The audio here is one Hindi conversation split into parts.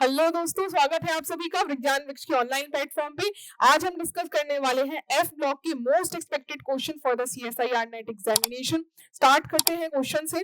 हेलो दोस्तों, स्वागत है आप सभी का विज्ञान वृक्ष के ऑनलाइन प्लेटफॉर्म पे। आज हम डिस्कस करने वाले हैं एफ ब्लॉक की most expected question for the CSIR net examination. Start करते हैं क्वेश्चन से।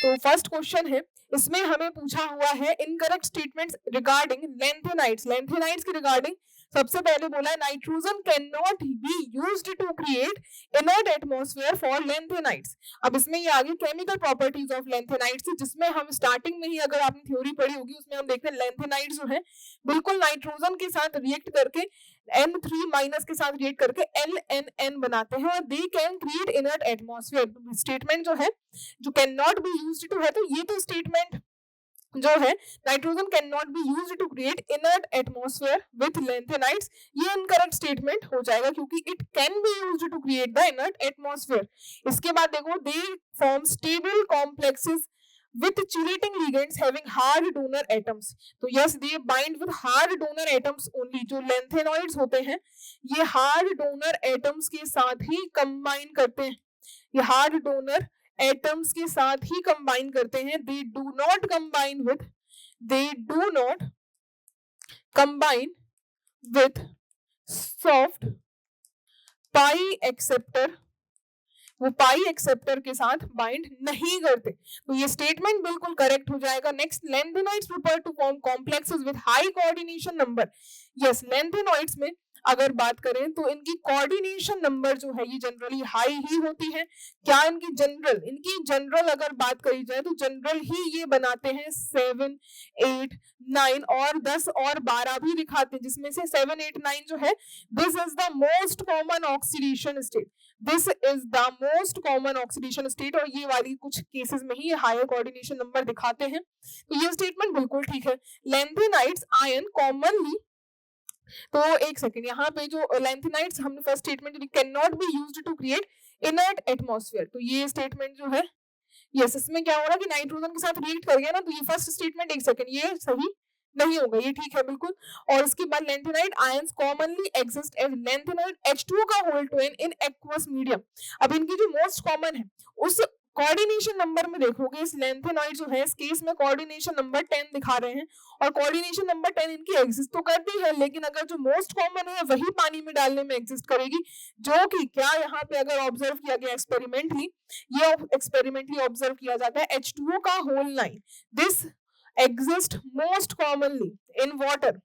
तो फर्स्ट क्वेश्चन है, इसमें हमें पूछा हुआ है incorrect statements regarding lanthanides. Lanthanides के रिगार्डिंग सबसे पहले बोला है nitrogen can not be used to create inert atmosphere for lanthanides. अब इसमें ये आगे केमिकल प्रॉपर्टीज ऑफ लेंथेनाइट्स, जिसमें हम स्टार्टिंग में ही अगर आपने थ्योरी पढ़ी होगी उसमें हम देखते हैं लेंथेनाइट्स जो है बिल्कुल नाइट्रोजन के साथ रिएक्ट करके N3 माइनस के साथ रिएक्ट करके LNN बनाते हैं और they can create inert atmosphere. Statement जो है जो can not be used to है, तो ये तो स्टेटमेंट जो है nitrogen can not be used to create inert atmosphere with lanthanides, ये इनकरेक्ट स्टेटमेंट हो जाएगा क्योंकि it can be used to create the inert atmosphere. इसके बाद देखो, they form stable complexes with chelating ligands having hard donor atoms। तो yes, they bind with hard donor atoms only। जो lanthanolids होते हैं ये hard donor atoms के साथ ही combine करते हैं, ये hard donor atoms के साथ ही combine करते हैं। they do not combine with soft pi acceptor, वो पाई एक्सेप्टर के साथ बाइंड नहीं करते। तो ये स्टेटमेंट बिल्कुल करेक्ट हो जाएगा। Next, lanthanoids prepare to form complexes with high coordination number. Yes, lanthanoids में अगर बात करें तो इनकी कोऑर्डिनेशन नंबर जो है ये जनरली हाई ही होती है। क्या इनकी जनरल अगर बात करी जाए तो जनरल ही ये बनाते हैं 7, 8, 9 और 10 और 12 भी दिखाते हैं, जिसमें से 7, 8, 9 जो है this is the most common oxidation state. This is the most common oxidation state और ये वाली कुछ केसेस में ही हायर कोऑर्डिनेशन नंबर दिखाते हैं। तो ये स्टेटमेंट बिल्कुल ठीक है। लेंथेनाइट्स आयन कॉमनली, तो एक सेकंड, यहाँ पे जो लेंथेनाइट्स हमने first statement can not be used to create inert atmosphere, तो ये स्टेटमेंट जो है यस, इसमें क्या हो रहा है कि नाइट्रोजन के साथ रिएक्ट कर गया ना, तो ये फर्स्ट स्टेटमेंट एक सेकंड ये सही नहीं होगा, ये ठीक है बिल्कुल। और इसके बाद lanthanide ions commonly exist as lanthanide H2O का होल ट्वेन इन एक्वस मीडियम। अब इनकी जो मोस्ट कॉमन है उस कोऑर्डिनेशन नंबर में देखोगे, इस लेंथेनॉइड जो है इस केस में कोऑर्डिनेशन नंबर 10 दिखा रहे हैं और कोऑर्डिनेशन नंबर 10 इनकी एग्जिस्ट तो करती है, लेकिन अगर जो मोस्ट कॉमन है वही पानी में डालने में एग्जिस्ट करेगी, जो कि क्या यहाँ पे अगर ऑब्जर्व किया गया एक्सपेरिमेंटली, ये एक्सपेरिमेंटली ऑब्जर्व किया जाता है H2O का whole line, this exist most commonly in water,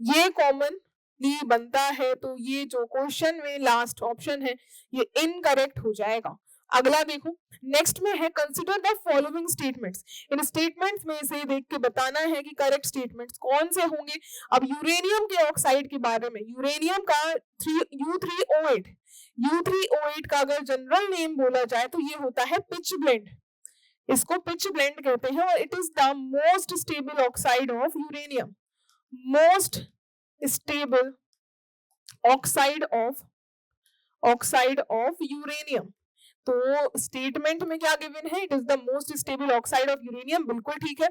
ये कॉमनली बनता है। तो ये जो क्वेश्चन में लास्ट ऑप्शन है ये इनकरेक्ट हो जाएगा। अगला देखो, नेक्स्ट में है consider the following statements. In statements में से देख के बताना है कि करेक्ट स्टेटमेंट्स कौन से होंगे। अब यूरेनियम के ऑक्साइड के बारे में, यूरेनियम का U3O8 का अगर जनरल नेम बोला जाए तो ये होता है पिच ब्लेंड, इसको पिच ब्लेंड कहते हैं और it is the most stable oxide of uranium, most stable oxide of uranium. तो स्टेटमेंट में क्या गिवन है, it is the most stable oxide of uranium, बिल्कुल ठीक है।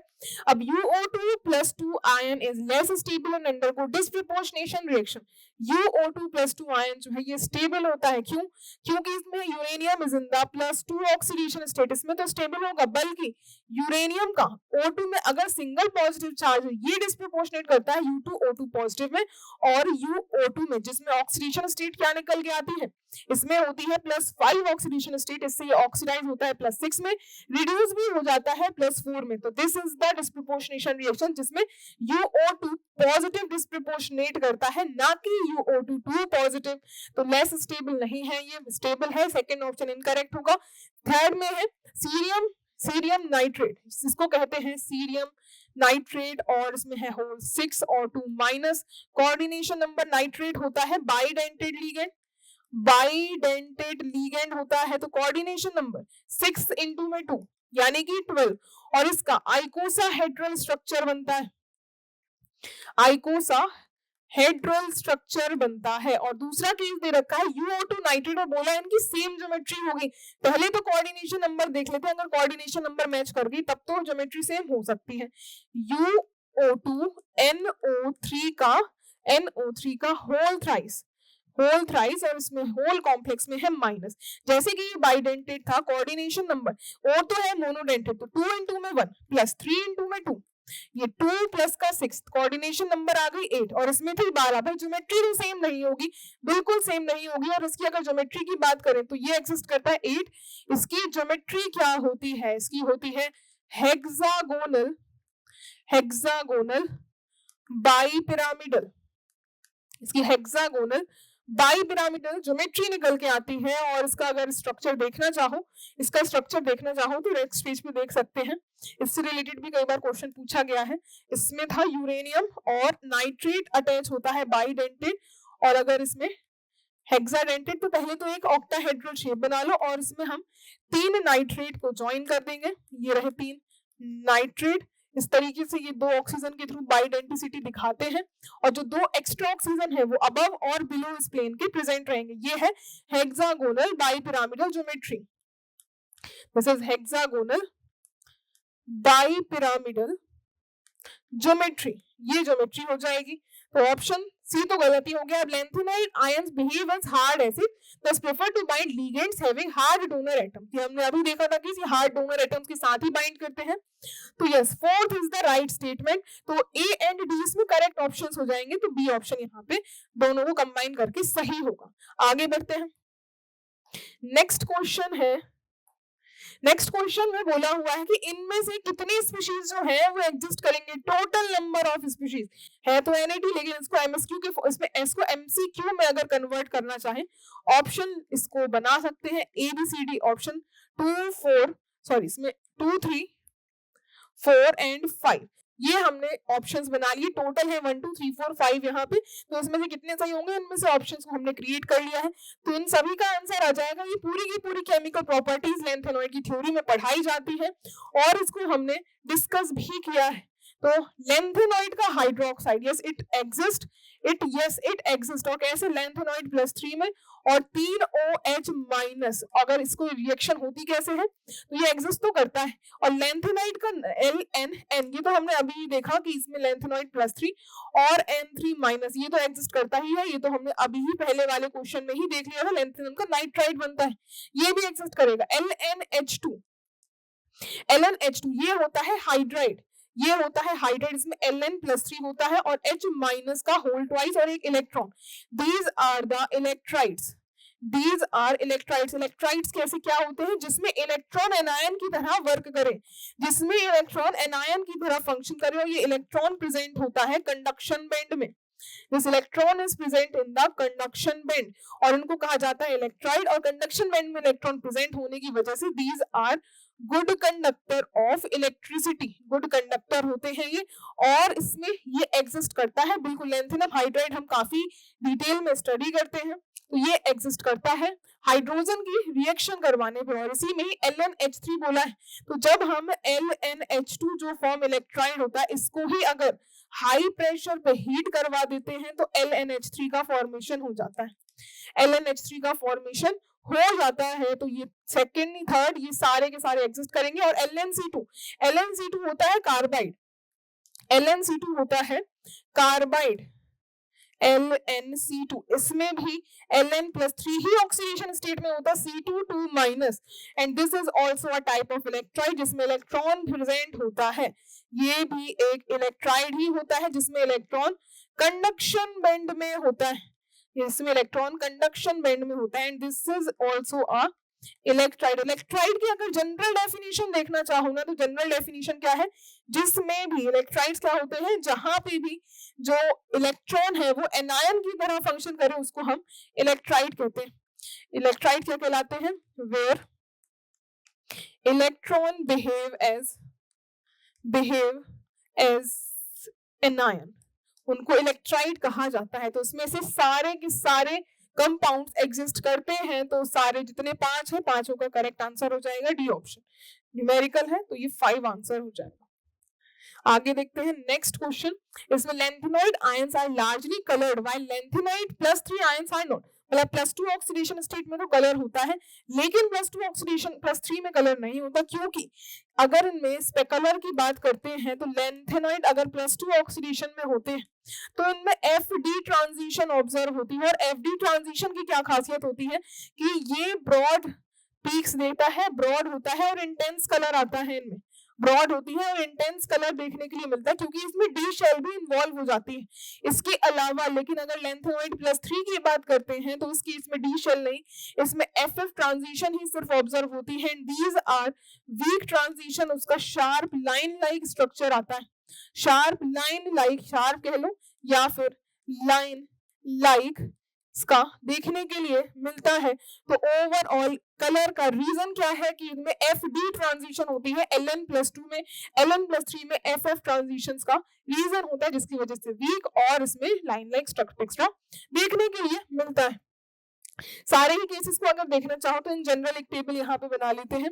अब UO2+2 ion is less stable and undergo disproportionation reaction. UO2+2 ion जो है ये स्टेबल होता है, क्यों? क्योंकि इसमें uranium is in the +2 oxidation state, इसमें तो स्टेबल होगा, बल्कि यूरेनियम का O2 में अगर सिंगल पॉजिटिव चार्ज है ये डिस्प्रपोर्शनेट करता है U2O2 पॉजिटिव में और UO2 में, जिसमें ऑक्सीडेशन स्टेट क्या निकल के आती है, इसमें होती है +5 ऑक्सीडेशन स्टेट, इससे ये ऑक्सीडाइज होता है +6 में, रिड्यूस भी हो जाता है +4 में। तो this is the disproportionation reaction जिसमें UO2 पॉजिटिव डिस्प्रपोर्शनेट करता है, ना कि UO2 पॉजिटिव। तो लेस स्टेबल नहीं है, ये स्टेबल है, सेकंड ऑप्शन इनकरेक्ट होगा। थर्ड में है सीरियम नाइट्रेट, इसको कहते हैं सीरियम नाइट्रेट और इसमें है होल 6 और 2 माइनस। कोऑर्डिनेशन नंबर नाइट्रेट होता है बाइडेंटेड लीगेंड होता है, तो कोऑर्डिनेशन नंबर 6 इंटू में 2 यानी कि 12 और इसका आइकोसाहेड्रल स्ट्रक्चर बनता है, आइकोसाहेड्रल स्ट्रक्चर बनता है। और दूसरा केस दे रखा है UO2 नाइट्रेट और बोला है इनकी सेम ज्योमेट्री होगी। पहले तो कोऑर्डिनेशन नंबर देख लेते हैं, अगर कोऑर्डिनेशन नंबर मैच कर गई तब तो ज्योमेट्री सेम हो सकती है। UO2 NO3 का होल थ्राइस और इसमें होल कॉम्प्लेक्स में है माइनस। जैसे कि ये बाइडेंटेड था, कोऑर्डिनेशन नंबर और तो है मोनोडेंटेड, तो 2 इंटू में 1 प्लस 3 इंटू में 2 ये 2 प्लस का 6, कोऑर्डिनेशन नंबर आ गई 8 और इसमें थी 12। भाई ज्योमेट्री तो सेम नहीं होगी, बिल्कुल सेम नहीं होगी। और इसकी अगर ज्योमेट्री की बात करें तो ये एग्जिस्ट करता है 8। इसकी ज्योमेट्री क्या होती है? इसकी होती है हेक्सागोनल, हेक्सागोनल बाईपिरामिडल। इसकी हेक्सागोनल बाईपिरामिडल ज्योमेट्री निकल के आती है। और इसका अगर स्ट्रक्चर देखना चाहो, इसका स्ट्रक्चर देखना चाहो तो नेक्स्ट पेज पे देख सकते हैं। इससे रिलेटेड भी कई बार क्वेश्चन पूछा गया है। इसमें था यूरेनियम और नाइट्रेट अटैच होता है बाईडेंटेड, और अगर इसमें हेक्साडेंटेड तो पहले तो एक ऑक्टाहेड्रल शेप बना लो और इसमें हम 3 नाइट्रेट को ज्वाइन कर देंगे। ये रहे 3 नाइट्रेट। इस तरीके से ये 2 ऑक्सीजन के थ्रू बाइडेंटिसिटी दिखाते हैं और जो 2 एक्स्ट्रा ऑक्सीजन है वो अबव और बिलो इस प्लेन के प्रेजेंट रहेंगे। ये है hexagonal bipyramidal geometry. This is hexagonal bipyramidal geometry. ये ज्योमेट्री हो जाएगी। तो ऑप्शन सी तो गलती हो गया। Lanthanide ions behave as hard acid, thus prefer to bind ligands having hard donor atom। ये हमने अभी देखा था कि ये हार्ड डोनर एटम्स के साथ ही बाइंड करते हैं। तो yes, fourth is the right statement. तो ए एंड डी इसमें करेक्ट ऑप्शंस हो जाएंगे। तो बी ऑप्शन यहाँ पे दोनों को कंबाइन करके सही होगा। आगे बढ़ते हैं। नेक्स्ट क्वेश्चन है, नेक्स्ट क्वेश्चन में बोला हुआ है कि इनमें से कितनी स्पीशीज जो है वो एग्जिस्ट करेंगे। टोटल नंबर ऑफ स्पीशीज है तो एनएटी, लेकिन इसको एमएसक्यू के इसमें एस को एमसीक्यू में अगर कन्वर्ट करना चाहे ऑप्शन इसको बना सकते हैं A B C D. Option 2 4 sorry इसमें 2 3 4 एंड 5 ये हमने ऑप्शंस बना लिए। टोटल है 1 2 3 4 5 यहाँ पे। तो इसमें से कितने सही होंगे? इनमें से ऑप्शंस को हमने क्रिएट कर लिया है। तो इन सभी का आंसर आ जाएगा। ये पूरी की पूरी केमिकल प्रॉपर्टीज लैंथेनॉइड की थ्योरी में पढ़ाई जाती है और इसको हमने डिस्कस भी किया है। तो लैंथेनॉइड का hydroxide, yes it exist, it exist. और कैसे? लैंथेनॉइड +3 में और 3 OH माइनस। अगर इसको रिएक्शन होती कैसे है तो ये एग्जिस्ट तो करता है। और लैंथेनॉइड का LNN ये तो हमने अभी देखा कि इसमें लैंथेनॉइड +3 और N3 माइनस ये तो एग्जिस्ट करता ही है। ये तो हमने अभी ही पहले वाले क्वेश्चन में ही देख लिया था। लैंथेनॉइड का नाइट्राइड बनता है, ये भी एग्जिस्ट करेगा। LNH2 ये होता है हाइड्राइड, ये होता है हाइड्राइड। इसमें Ln+3 होता है और H माइनस का होल ट्वाइस और एक electron. These are the electrides, these are electrides. Electrides कैसे क्या होते हैं? जिसमें इलेक्ट्रॉन एनायन की तरह वर्क करे, जिसमें इलेक्ट्रॉन एनायन की तरह फंक्शन करे। और ये इलेक्ट्रॉन प्रेजेंट होता है कंडक्शन बैंड में। This electron is present in the conduction band और इनको कहा जाता है इलेक्ट्राइड। और कंडक्शन बैंड में इलेक्ट्रॉन प्रेजेंट होने की वजह से these are good conductor of electricity, good conductor होते हैं ये। और इसमें ये एग्जिस्ट करता है बिल्कुल। लैंथेनम हाइड्राइड हम काफी डिटेल में स्टडी करते हैं तो ये एग्जिस्ट करता है हाइड्रोजन की रिएक्शन करवाने पर। और इसी में ही LnH3 बोला है। तो जब हम LnH2 जो फॉर्म इलेक्ट्राइड होता है इसको ही अगर हाई प्रेशर पे हीट करवा देते हैं तो LnH3 का फॉर्मेशन हो जाता है। LnH3 का फॉर्मेशन हो जाता है। तो ये सेकेंड थर्ड ये सारे के सारे एग्जिस्ट करेंगे। और LnC2 होता है कार्बाइड, LnC2 होता है कार्बाइड, LnC2 इसमें भी Ln+3 ही ऑक्सीडेशन स्टेट में होता है, C2 minus. And this is also a type of electride जिसमें इलेक्ट्रॉन प्रेजेंट होता है। ये भी एक इलेक्ट्राइड ही होता है जिसमें इलेक्ट्रॉन कंडक्शन बैंड में होता है, इसमें इलेक्ट्रॉन कंडक्शन बैंड में होता है। And this is also a electride. Electride की अगर जनरल डेफिनेशन देखना चाहो ना तो जनरल डेफिनेशन क्या है? जिसमें भी इलेक्ट्राइड्स क्या होते हैं, जहां पे भी जो इलेक्ट्रॉन है वो एनायन की तरह फंक्शन करे उसको हम इलेक्ट्राइड कहते हैं। इलेक्ट्राइड क्या कहलाते हैं? Where electron behave as anion, उनको इलेक्ट्राइड कहा जाता है। तो उसमें से सारे के सारे कंपाउंड्स एग्जिस्ट करते हैं। तो सारे जितने 5 हैं, पांचों का करेक्ट आंसर हो जाएगा डी ऑप्शन। न्यूमेरिकल है तो ये 5 आंसर हो जाएगा। आगे देखते हैं नेक्स्ट क्वेश्चन। इसमें lanthanoid ions are largely coloured while lanthanide +3 ions are not. मतलब +2 ऑक्सीडेशन स्टेट में तो कलर होता है लेकिन +2 ऑक्सीडेशन +3 में कलर नहीं होता। क्योंकि अगर इनमें स्पेकलर की बात करते हैं तो लैंथेनॉइड अगर +2 ऑक्सीडेशन में होते हैं तो इनमें FD ट्रांजिशन ऑब्जर्व होती है। और FD ट्रांजिशन की क्या खासियत होती है कि ये ब्रॉड पीक्स देता है, ब्रॉड होता है और इंटेंस कलर आता है इनमें। ब्रॉड होती है और इंटेंस कलर देखने के लिए मिलता है क्योंकि इसमें डी शेल भी इन्वॉल्व हो जाती है। इसके अलावा लेकिन अगर लेंथेनॉइड +3 की बात करते हैं तो इसकी इसमें डी शेल नहीं, इसमें एफ ट्रांजिशन ही सिर्फ ऑब्जर्व होती है। दीज आर वीक ट्रांजिशन, उसका शार्प लाइन लाइक स्ट्रक्चर आता है, शार्प लाइन लाइक, शार्प कह लो या फिर लाइन लाइक इसका देखने के लिए मिलता है। तो ओवरऑल कलर का रीजन क्या है कि इनमें एफ डी ट्रांजिशन होती है Ln+2 में, Ln+3 में एफ ट्रांजिशन का रीजन होता है जिसकी वजह से वीक और इसमें लाइन लाइक स्ट्रक्चर देखने के लिए मिलता है। सारे ही केसेस को अगर देखना चाहो तो इन जनरल एक टेबल यहाँ पे बना लेते हैं।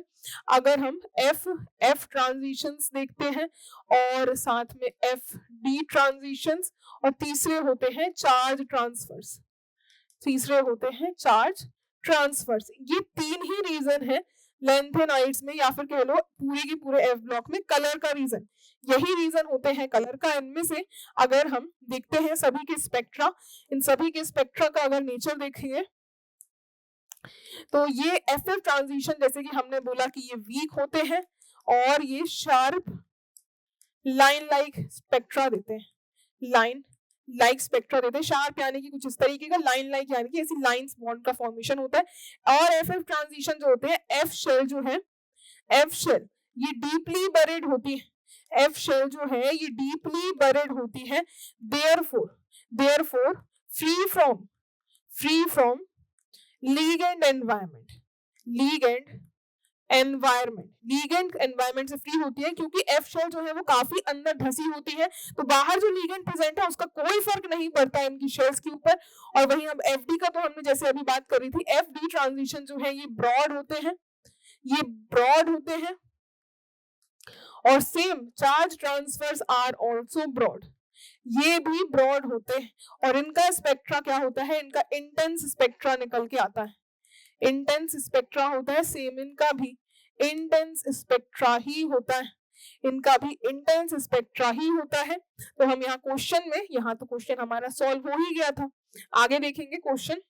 अगर हम एफ ट्रांजिशंस देखते हैं और साथ में एफ डी ट्रांजिशंस और तीसरे होते हैं चार्ज ट्रांसफर्स, तीसरे होते हैं चार्ज ट्रांसफर्स। ये तीन ही रीजन है लेंथेनॉइड्स में या फिर कह लो पूरे के पूरे एफ ब्लॉक में कलर का रीजन, यही रीजन होते हैं कलर का। इनमें से अगर हम देखते हैं सभी के स्पेक्ट्रा, इन सभी के स्पेक्ट्रा का अगर नेचर देखेंगे तो ये एफ ट्रांजिशन जैसे कि हमने बोला कि ये वीक होते हैं और ये शार्प लाइन लाइक स्पेक्ट्रा देते हैं, लाइन लाइक स्पेक्ट्रा देते हैं। शार्प यानी कि कुछ इस तरीके का, लाइन लाइक यानी कि ऐसी लाइंस बॉन्ड का फॉर्मेशन होता है। और एफ ट्रांजिशन जो होते हैं, एफ शेल जो है, एफ शेल ये डीपली बरीड होती है, एफ शेल जो है ये डीपली बरीड होती है। Therefore free from ligand environment से फ्री होती है क्योंकि एफ शेल जो है वो काफी अंदर धसी होती है, तो बाहर जो लिगेंड प्रेजेंट है उसका कोई फर्क नहीं पड़ता है इनकी शेल्स के ऊपर। और वहीं अब एफ डी का तो हमने जैसे अभी बात करी थी, एफ डी ट्रांजिशन जो है ये ब्रॉड होते हैं, ये ब्रॉड होते हैं और same charge transfers are also broad, ये भी ब्रॉड होते हैं। और इनका स्पेक्ट्रा क्या होता है, इनका इंटेंस स्पेक्ट्रा निकल के आता है, इंटेंस स्पेक्ट्रा होता है। सेम इनका भी इंटेंस स्पेक्ट्रा ही होता है, इनका भी इंटेंस स्पेक्ट्रा ही होता है। तो हम यहाँ क्वेश्चन में, यहाँ तो क्वेश्चन हमारा सॉल्व हो ही गया था, आगे देखेंगे क्वेश्चन।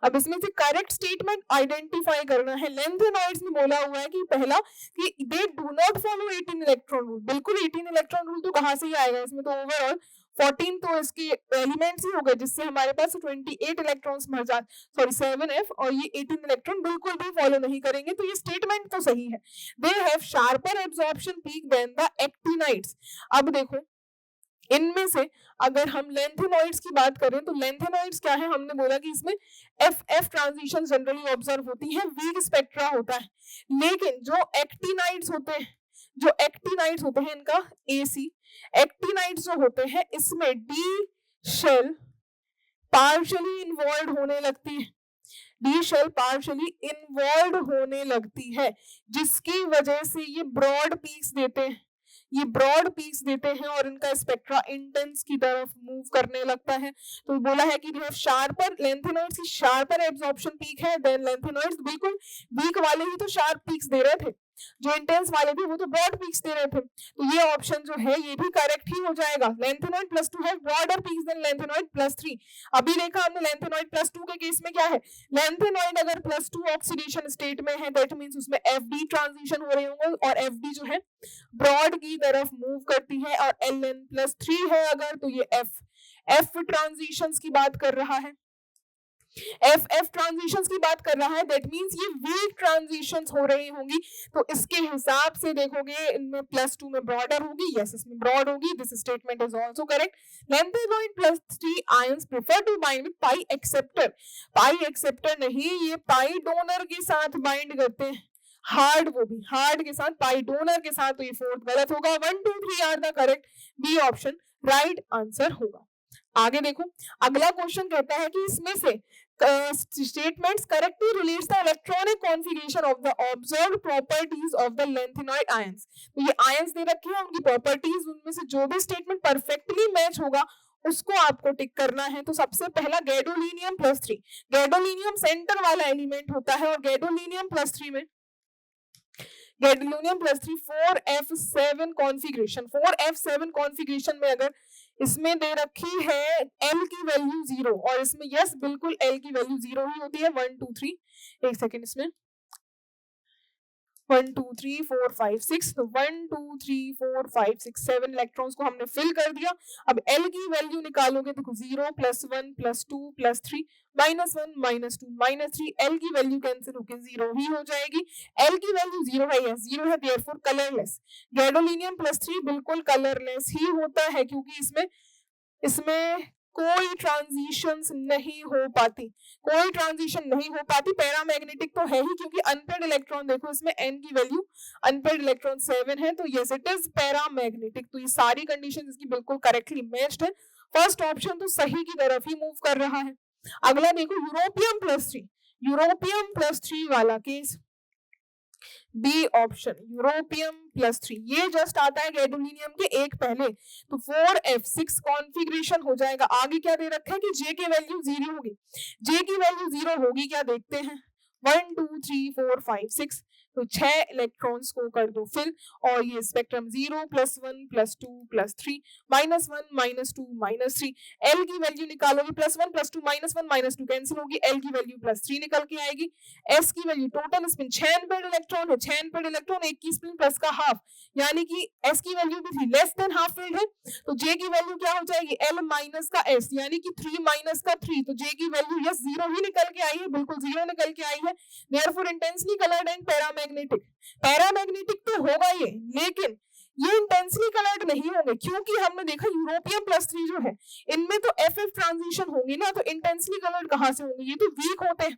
अब इसमें से करेक्ट स्टेटमेंट आइडेंटिफाई करना है। लेंथेनॉइड्स में बोला हुआ है कि पहला कि they do not follow 18 electron rule, बिल्कुल 18 इलेक्ट्रॉन रूल तो कहां से ही आएगा, इसमें तो ओवरऑल 14 तो इसके एलिमेंट्स ही हो गए जिससे हमारे पास 28 इलेक्ट्रॉन्स मर जाते, सॉरी 7f, और ये 18 इलेक्ट्रॉन बिल्कुल भी फॉलो नहीं करेंगे, तो ये स्टेटमेंट तो सही है। They have sharper absorption peak than the actinides. अब देखो इनमें से अगर हम लेंथेनॉइड्स की बात करें तो लेंथेनॉइड्स क्या है, हमने बोला कि इसमें एफ ट्रांजिशन जनरली ऑब्जर्व होती है, वीक स्पेक्ट्रा होता है। लेकिन जो एक्टिनाइड्स होते हैं इनका एसी एक्टिनाइड्स जो होते हैं इसमें डी शेल पार्शियली इन्वॉल्व होने लगती है, डी शेल पार्शियली इन्वॉल्व होने लगती है, जिसकी वजह से ये ब्रॉड पीक्स देते हैं, ये ब्रॉड पीक्स देते हैं और इनका स्पेक्ट्रा इंटेंस की तरफ मूव करने लगता है। तो बोला है कि शार्पर लेंथेनॉइड्स की शार्पर एब्जॉर्प्शन पीक है देन लेंथेनॉइड्स, बिल्कुल वीक वाले ही तो शार्प पीक्स दे रहे थे, जो इंटेंस वाले थे वो तो ब्रॉड पीक्स दे रहे थे। तो ये ऑप्शन जो है ये भी करेक्ट ही हो जाएगा। लेंथेनॉइड +2 है ब्रॉडर पीक्स देन लेंथेनॉइड +3। अभी देखा हमने लेंथेनॉइड +2 के केस में क्या है, लेंथेनॉइड अगर +2 ऑक्सीडेशन स्टेट में है दैट मींस उसमें एफडी ट्रांजिशन हो रहे होंगे और एफडी जो है ब्रॉड की तरफ मूव करती है, और Ln+3 है अगर तो ये एफ ट्रांजिशंस की बात कर रहा है, एफ ट्रांजिशंस की बात कर रहा है, दैट मींस ये वीक ट्रांजिशंस हो रही होंगी। तो इसके हिसाब से देखोगे इनमें +2 में ब्रॉडर होगी, यस इसमें ब्रॉड होगी, this statement is also correct. Lanthanoid +3 ions prefer to bind with pi acceptor नहीं, ये पाई डोनर के साथ बाइंड करते हैं, हार्ड, वो भी हार्ड के साथ, पाई डोनर के साथ, तो ये फोर्थ गलत होगा। 1 2 3 are the correct, B option right answer होगा। आगे देखो अगला क्वेश्चन कहता है कि इसमें से statements correctly relates the electronic configuration of the observed properties of the lanthanide ions। तो ये ions दे रखे हैं, उनकी properties, उनमें से जो भी statement perfectly मैच होगा उसको आपको टिक करना है। तो सबसे पहला गैडोलीनियम +3, गैडोलीनियम सेंटर वाला एलिमेंट होता है और गैडोलीनियम +3 में gadolinium +3 4f7 configuration, 4f7 configuration में अगर इसमें दे रखी है L की वैल्यू 0 और इसमें यस बिल्कुल L की वैल्यू 0 ही होती है। 1 2 3 एक सेकेंड, इसमें 1 2 3 4 5 6, तो 1 2 3 4 5 6 7 इलेक्ट्रॉन्स को हमने फिल कर दिया। अब L की वैल्यू निकालोगे, देखो 0 + 1 + 2 + 3 -1 -2 -3, L की वैल्यू कैंसिल होकर 0 ही हो जाएगी। L की वैल्यू 0 है, यस 0 है, देयरफॉर कलरलेस। गैडोलीनियम +3 बिल्कुल कलरलेस ही होता है, क्योंकि इसमें कोई ट्रांजिशंस नहीं हो पाती, कोई ट्रांजिशन नहीं हो पाती। पैरामैग्नेटिक तो है ही, क्योंकि अनपेड इलेक्ट्रॉन देखो इसमें n की वैल्यू अनपेड इलेक्ट्रॉन 7 है, तो यस इट इज पैरामैग्नेटिक। तो ये सारी कंडीशन इसकी बिल्कुल करेक्टली मैच्ड है। फर्स्ट ऑप्शन तो सही की तरफ ही मूव कर रहा है। अगला देखो यूरोपियम +3, यूरोपियम +3 वाला केस, बी ऑप्शन यूरोपियम +3, ये जस्ट आता है गैडोलीनियम के एक पहले, तो 4f6 कॉन्फ़िगरेशन हो जाएगा। आगे क्या दे रखा है कि J की वैल्यू 0 होगी, J की वैल्यू 0 होगी क्या देखते हैं। 1 2 3 4 5 6, तो 6 इलेक्ट्रॉन्स को कर दो फिल, और ये स्पेक्ट्रम 0 + 1 + 2 + 3 -1 -2 -3, L की वैल्यू निकालोगे, +1 + 2 -1 -2 कैंसिल होगी, L की वैल्यू +3 निकल के आएगी। S की value, total spin 6 unpaired electron है, 6 अनपेड इलेक्ट्रॉन, एक की स्पिन प्लस का हाफ, यानी कि S की वैल्यू भी थी लेस देन हाफ फील्ड है, तो J की वैल्यू क्या हो जाएगी, L माइनस का S, यानी कि 3 माइनस का 3, तो J की वैल्यू यस 0 ही निकल के आई है, बिल्कुल 0 निकल के आई है। Therefore intensely coloured and paramagnetic, paramagnetic तो होगा ये, लेकिन ये इंटेंसली कलर्ड नहीं होंगे, क्योंकि हमने देखा यूरोपियम +3 जो है इनमें तो FF ट्रांजिशन होंगी ना, तो इंटेंसली कलर्ड कहां से होंगे, ये तो वीक होते हैं,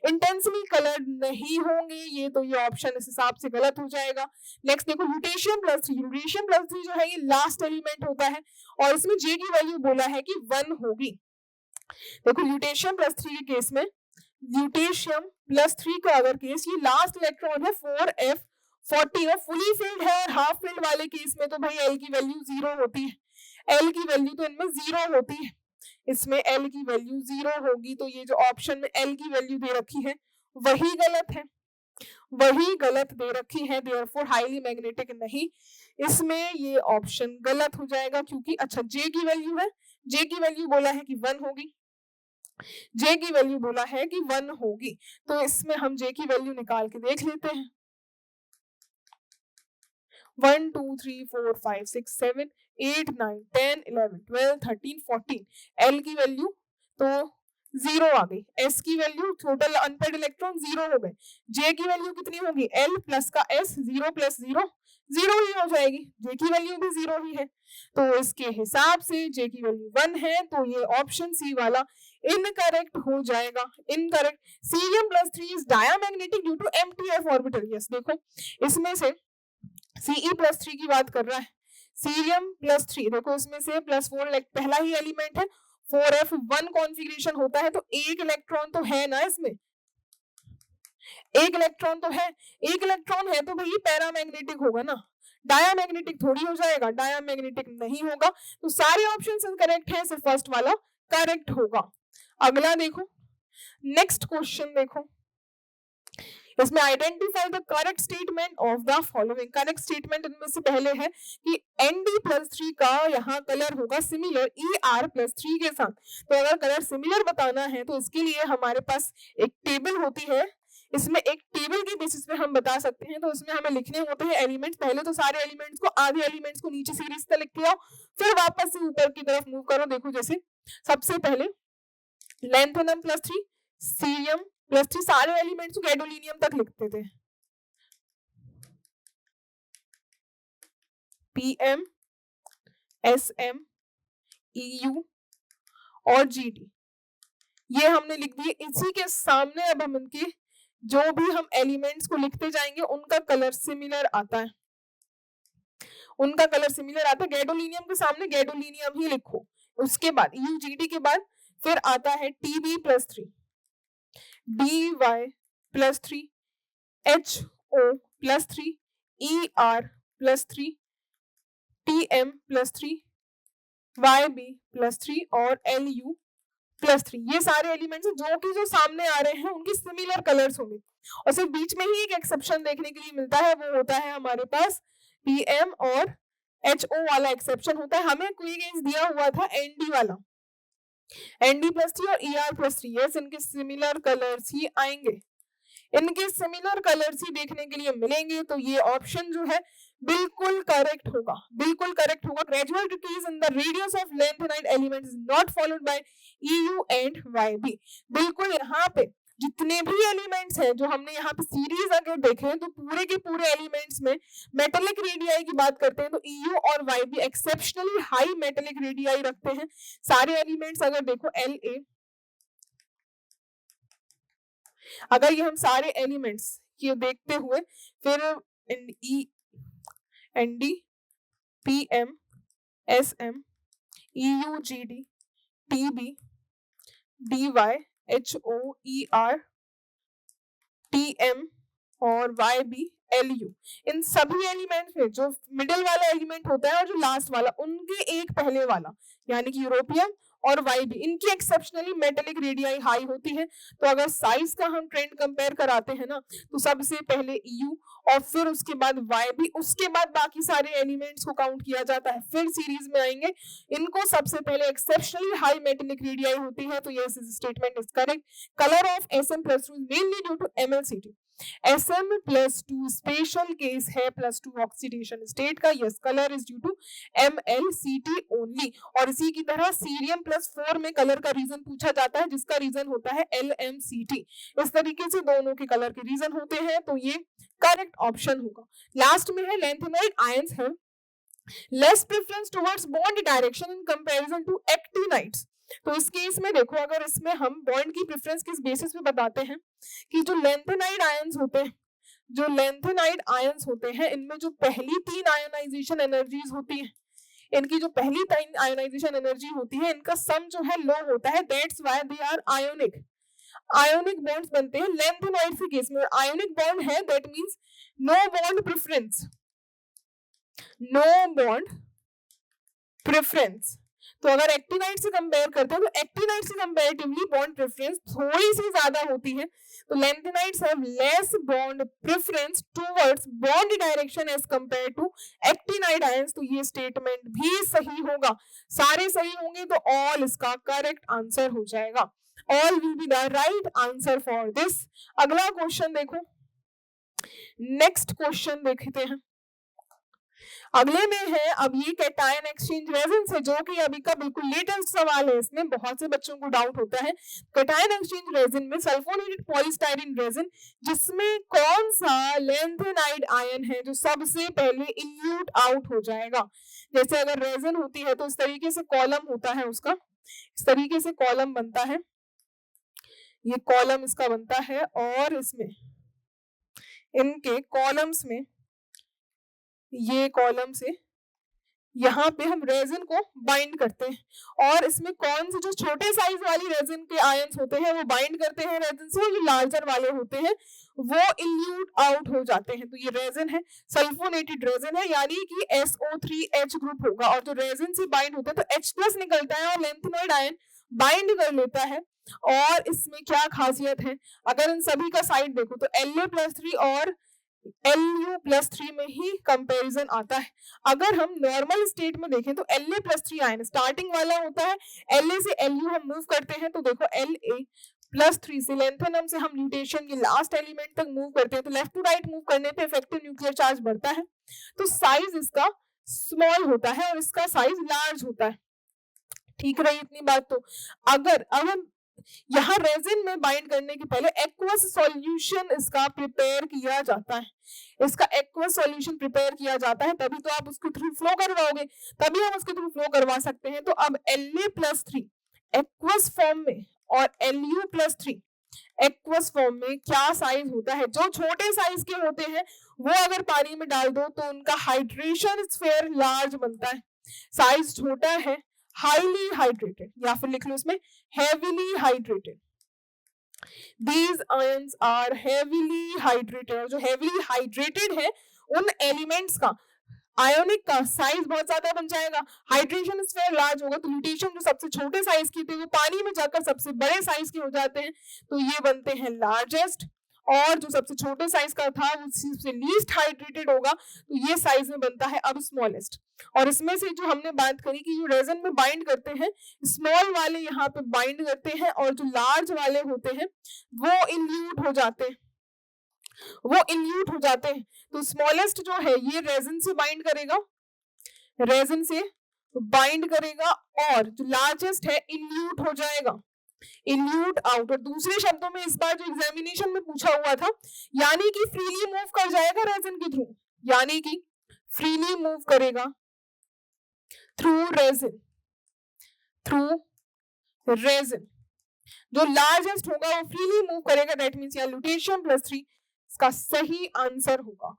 इंटेंसली कलर्ड नहीं होंगे, ये तो ये ऑप्शन इस हिसाब से गलत हो जाएगा। नेक्स्ट देखो ल्यूटेशियम +3, ल्यूटेशियम +3 जो है ये लास्ट एलिमेंट होता है, और इसमें J की वैल्यू बोला है कि 1 होगी। देखो ल्यूटेशियम +3 के केस में, ल्यूटेशियम +3 का अगर केस, ये लास्ट इलेक्ट्रॉन है 4f40 और फुली फिल्ड है, और हाफ फिल्ड वाले केस में तो भाई L की वैल्यू 0 होती है, L की वैल्यू तो इनमें 0 होती है, इसमें L की वैल्यू 0 होगी, तो ये जो ऑप्शन में L की वैल्यू दे रखी है वही गलत है, वही गलत दे रखी है, देयरफॉर हाईली मैग्नेटिक नहीं, इसमें ये ऑप्शन गलत हो जाएगा। क्योंकि अच्छा J की वैल्यू है, J की वैल्यू बोला है कि 1 होगी, J की वैल्यू बोला है कि 1 होगी, तो इसमें हम J की वैल्यू निकाल के देख लेते हैं। 1 2 3 4 5 6 7 8 9 10 11 12 13 14, L की वैल्यू तो 0 आ गई, S की वैल्यू, टोटल अनपेड इलेक्ट्रॉन 0 हो गए, J की वैल्यू कितनी होगी, L प्लस का S, 0 + 0 0 ही हो जाएगी, J की वैल्यू भी 0 ही है, तो इसके हिसाब से J की वैल्यू 1 है, तो ये ऑप्शन सी वाला इनकरेक्ट हो जाएगा, incorrect. Cerium +3 is diamagnetic due to empty orbital, yes देखो इसमें से Ce+3 की बात कर रहा है, सीरियम +3 देखो इसमें से +4 पहला ही एलिमेंट है, 4f1 कॉन्फ़िगरेशन होता है, तो एक इलेक्ट्रॉन तो है ना इसमें, एक इलेक्ट्रॉन तो है, एक इलेक्ट्रॉन है तो भाई पैरामैग्नेटिक होगा ना, डायमैग्नेटिक थोड़ी हो जाएगा, डायमैग्नेटिक नहीं होगा, तो सारे ऑप्शन करेक्ट है, सिर्फ फर्स्ट वाला करेक्ट होगा। अगला देखो, नेक्स्ट क्वेश्चन देखो, इसमें identify the correct statement of the following, correct statement इनमें से पहले है कि Nd+3 का यहाँ कलर होगा सिमिलर Er+3 के साथ, तो अगर कलर सिमिलर बताना है तो इसके लिए हमारे पास एक टेबल होती है, इसमें एक टेबल के बेसिस पे हम बता सकते हैं, तो इसमें हमें लिखने होते हैं एलिमेंट्स, पहले तो सारे एलिमेंट्स को, आधे एलिमेंट्स को नीचे सीरीज से लिख के आओ, फिर वापस से ऊपर की तरफ मूव करो। देखो जैसे सबसे पहले लैंथेनम +3, सीरियम +3, सारे एलिमेंट्स को गैडोलीनियम तक लिखते थे, PM, SM, EU और GD, ये हमने लिख दिए। इसी के सामने अब हम इनके जो भी हम एलिमेंट्स को लिखते जाएंगे उनका कलर सिमिलर आता है, उनका कलर सिमिलर आता है, गैडोलीनियम के सामने गैडोलीनियम ही लिखो, उसके बाद UGD के बाद फिर आता है TB+3, DY+3, HO+3, ER+3, TM+3, YB+3 और LU+3, ये सारे एलिमेंट्स जो कि जो सामने आ रहे हैं उनके सिमिलर कलर्स होंगे, और सिर्फ बीच में ही एक एक्सेप्शन देखने के लिए मिलता है, वो होता है हमारे पास PM और HO वाला एक्सेप्शन होता है। हमें कोई केस दिया हुआ था ND वाला, ND+3 और ER+3, यस इनके सिमिलर कलर्स ही आएंगे, इनके सिमिलर कलर्स ही देखने के लिए मिलेंगे, तो ये ऑप्शन जो है बिल्कुल करेक्ट होगा, बिल्कुल करेक्ट होगा। Gradual decrease in the radius of lanthanide element is not followed by EU and YB। बिल्कुल यहाँ पे जितने भी एलिमेंट्स हैं जो हमने यहाँ पे सीरीज अगर देखे हैं तो पूरे के पूरे एलिमेंट्स में मेटेलिक रेडियाई की बात करते हैं तो EU और YB exceptionally high metallic radii रखते हैं। सारे एलिमेंट्स अगर देखो La, अगर ये हम सारे एलिमेंट्स ये देखते हुए फिर ND, PM, SM, EU, GD, TB, DY, HO, ER, TM और YB, LU, इन सभी एलिमेंट्स में जो मिडिल वाला एलिमेंट होता है और जो लास्ट वाला उनके एक पहले वाला यानी कि यूरोपियम और YB इनकी एक्सेप्शनली मेटेलिक रेडियाई हाई होती है। तो अगर साइज का हम ट्रेंड कंपेयर कराते हैं ना तो सबसे पहले EU और फिर उसके बाद YB, उसके बाद बाकी सारे एलिमेंट्स को काउंट किया जाता है, फिर सीरीज में आएंगे। इनको सबसे पहले एक्सेप्शनली हाई मेटेलिक रेडियाई होती है, तो ये statement is correct. Colour of SM+2 mainly due to MlCT। SM+2 special case है +2 ऑक्सीडेशन स्टेट का। Yes, colour is due to MlCT only. और इसी की तरह Cerium+4 में कलर का रीजन पूछा जाता है जिसका रीजन होता है LMCT। इस तरीके से दोनों के कलर के रीजन होते हैं, तो ये करेक्ट ऑप्शन होगा। लास्ट में है लैंथेनाइड आयंस है less preference towards bond direction in comparison to actinides. तो इस केस में देखो अगर इसमें हम बॉन्ड की प्रेफरेंस किस बेसिस पे बताते हैं कि जो लैंथेनाइड आयंस होते हैं, जो लैंथेनाइड आयंस होते हैं इनमें जो पहली 3 आयोनाइजेशन एनर्जीज होती है, इनकी जो पहली 3 आयोनाइजेशन एनर्जी होती है इनका सम जो है लो होता है, that's why they are ionic. Ionic bonds बनते हैं लैंथेनाइड के केस में। आयोनिक बॉन्ड है that means no bond preference, no bond preference. तो अगर एक्टिनाइड से कंपेयर करते हैं तो एक्टिनाइड से कंपैरेटिवली बॉन्ड प्रेफरेंस थोड़ी सी ज्यादा होती है। तो lanthanides have less bond preference towards bond direction as compare to actinide ions. तो ये स्टेटमेंट भी सही होगा, सारे सही होंगे तो ऑल इसका करेक्ट आंसर हो जाएगा। All will be the right answer for this. अगला क्वेश्चन देखो, नेक्स्ट क्वेश्चन देखते हैं। अगले में है अब ये कैटायन एक्सचेंज रेजिन से, जो कि अभी का बिल्कुल लेटेस्ट सवाल है, इसमें बहुत से बच्चों को डाउट होता है। कैटायन एक्सचेंज रेजिन में सल्फोनेटेड पॉलीस्टाइरीन रेजिन जिसमें कौन सा लैंथेनाइड आयन है जो सबसे पहले इल्यूट आउट हो जाएगा। जैसे अगर रेजिन होती है तो इस तरीके से कॉलम होता है उसका, इस तरीके से कॉलम बनता है, ये कॉलम इसका बनता है और इसमें इनके कॉलम्स में ये कॉलम से यहाँ पे हम रेजिन को बाइंड करते हैं और इसमें कौन से जो छोटे साइज वाली रेजिन के आयंस होते हैं वो बाइंड करते हैं रेजिन से, जो लार्जर वाले होते हैं वो इल्यूट आउट हो जाते हैं। तो ये रेजिन है, सल्फोनेटेड रेजिन है, यानी कि SO3H ग्रुप होगा और जो रेजिन से बाइंड होता है तो H+ निकलता है और लैंथेनाइड आयन बाइंड कर लेता है। और इसमें क्या खासियत है, अगर इन सभी का साइड देखो तो La+3 और Lu+3 में ही कंपैरिजन आता है। अगर हम नॉर्मल स्टेट में देखें तो La+3 आयन स्टार्टिंग वाला होता है, La से Lu हम मूव करते हैं तो देखो La+3 से लैंथेनम से हम म्यूटेशन के लास्ट एलिमेंट तक मूव करते हैं, तो लेफ्ट टू राइट मूव करने पे इफेक्टिव न्यूक्लियर चार्ज बढ़ता है, तो साइज इसका स्मॉल होता है और इसका साइज लार्ज होता है। ठीक रही इतनी बात। तो अगर अब हम यहाँ रेजिन में बाइंड करने के पहले एक्वस सॉल्यूशन इसका प्रिपेयर किया जाता है, इसका एक्वस सॉल्यूशन प्रिपेयर किया जाता है, तभी तो आप उसके थ्रू फ्लो करवाओगे, तभी हम उसके थ्रू फ्लो करवा सकते हैं। तो अब La+3 एक्वस फॉर्म में और Lu+3 एक्वस फॉर्म में क्या साइज होता है। जो छोटे साइज के होते हैं वो अगर पानी में डाल दो तो उनका हाइड्रेशन स्फीयर लार्ज बनता है, साइज छोटा है, हाईली हाइड्रेटेड, या फिर लिख लो इसमें heavily hydrated. These ions are heavily hydrated। और जो heavily hydrated है उन एलिमेंट्स का आयोनिक का साइज बहुत ज्यादा बन जाएगा, हाइड्रेशन स्फीयर लार्ज होगा, तो म्यूटेशन जो सबसे छोटे साइज के थे वो पानी में जाकर सबसे बड़े साइज के हो जाते हैं, तो ये बनते हैं लार्जेस्ट। और जो सबसे छोटे साइज का था वो सबसे लीस्ट हाइड्रेटेड होगा, तो ये साइज में बनता है अब स्मॉलेस्ट। और इसमें से जो हमने बात करी कि जो रेजिन में बाइंड करते हैं स्मॉल वाले यहाँ पे बाइंड करते हैं और जो लार्ज वाले होते हैं वो इल्यूट हो जाते हैं। वो इल्यूट हो जाते हैं। तो स्मॉलेस्ट जो है ये रेजिन से बाइंड करेगा, रेजिन से बाइंड करेगा, और जो लार्जेस्ट है इल्यूट हो जाएगा, इल्यूट आउट। और दूसरे शब्दों में इस बार जो एग्जामिनेशन में पूछा हुआ था, यानी कि फ्रीली मूव कर जाएगा रेजिन के थ्रू, यानी कि फ्रीली मूव करेगा थ्रू रेजिन, थ्रू रेजिन। जो लार्जेस्ट होगा वो फ्रीली मूव करेगा, दैट मींस यहाँ लुटेशियम +3 इसका सही आंसर होगा।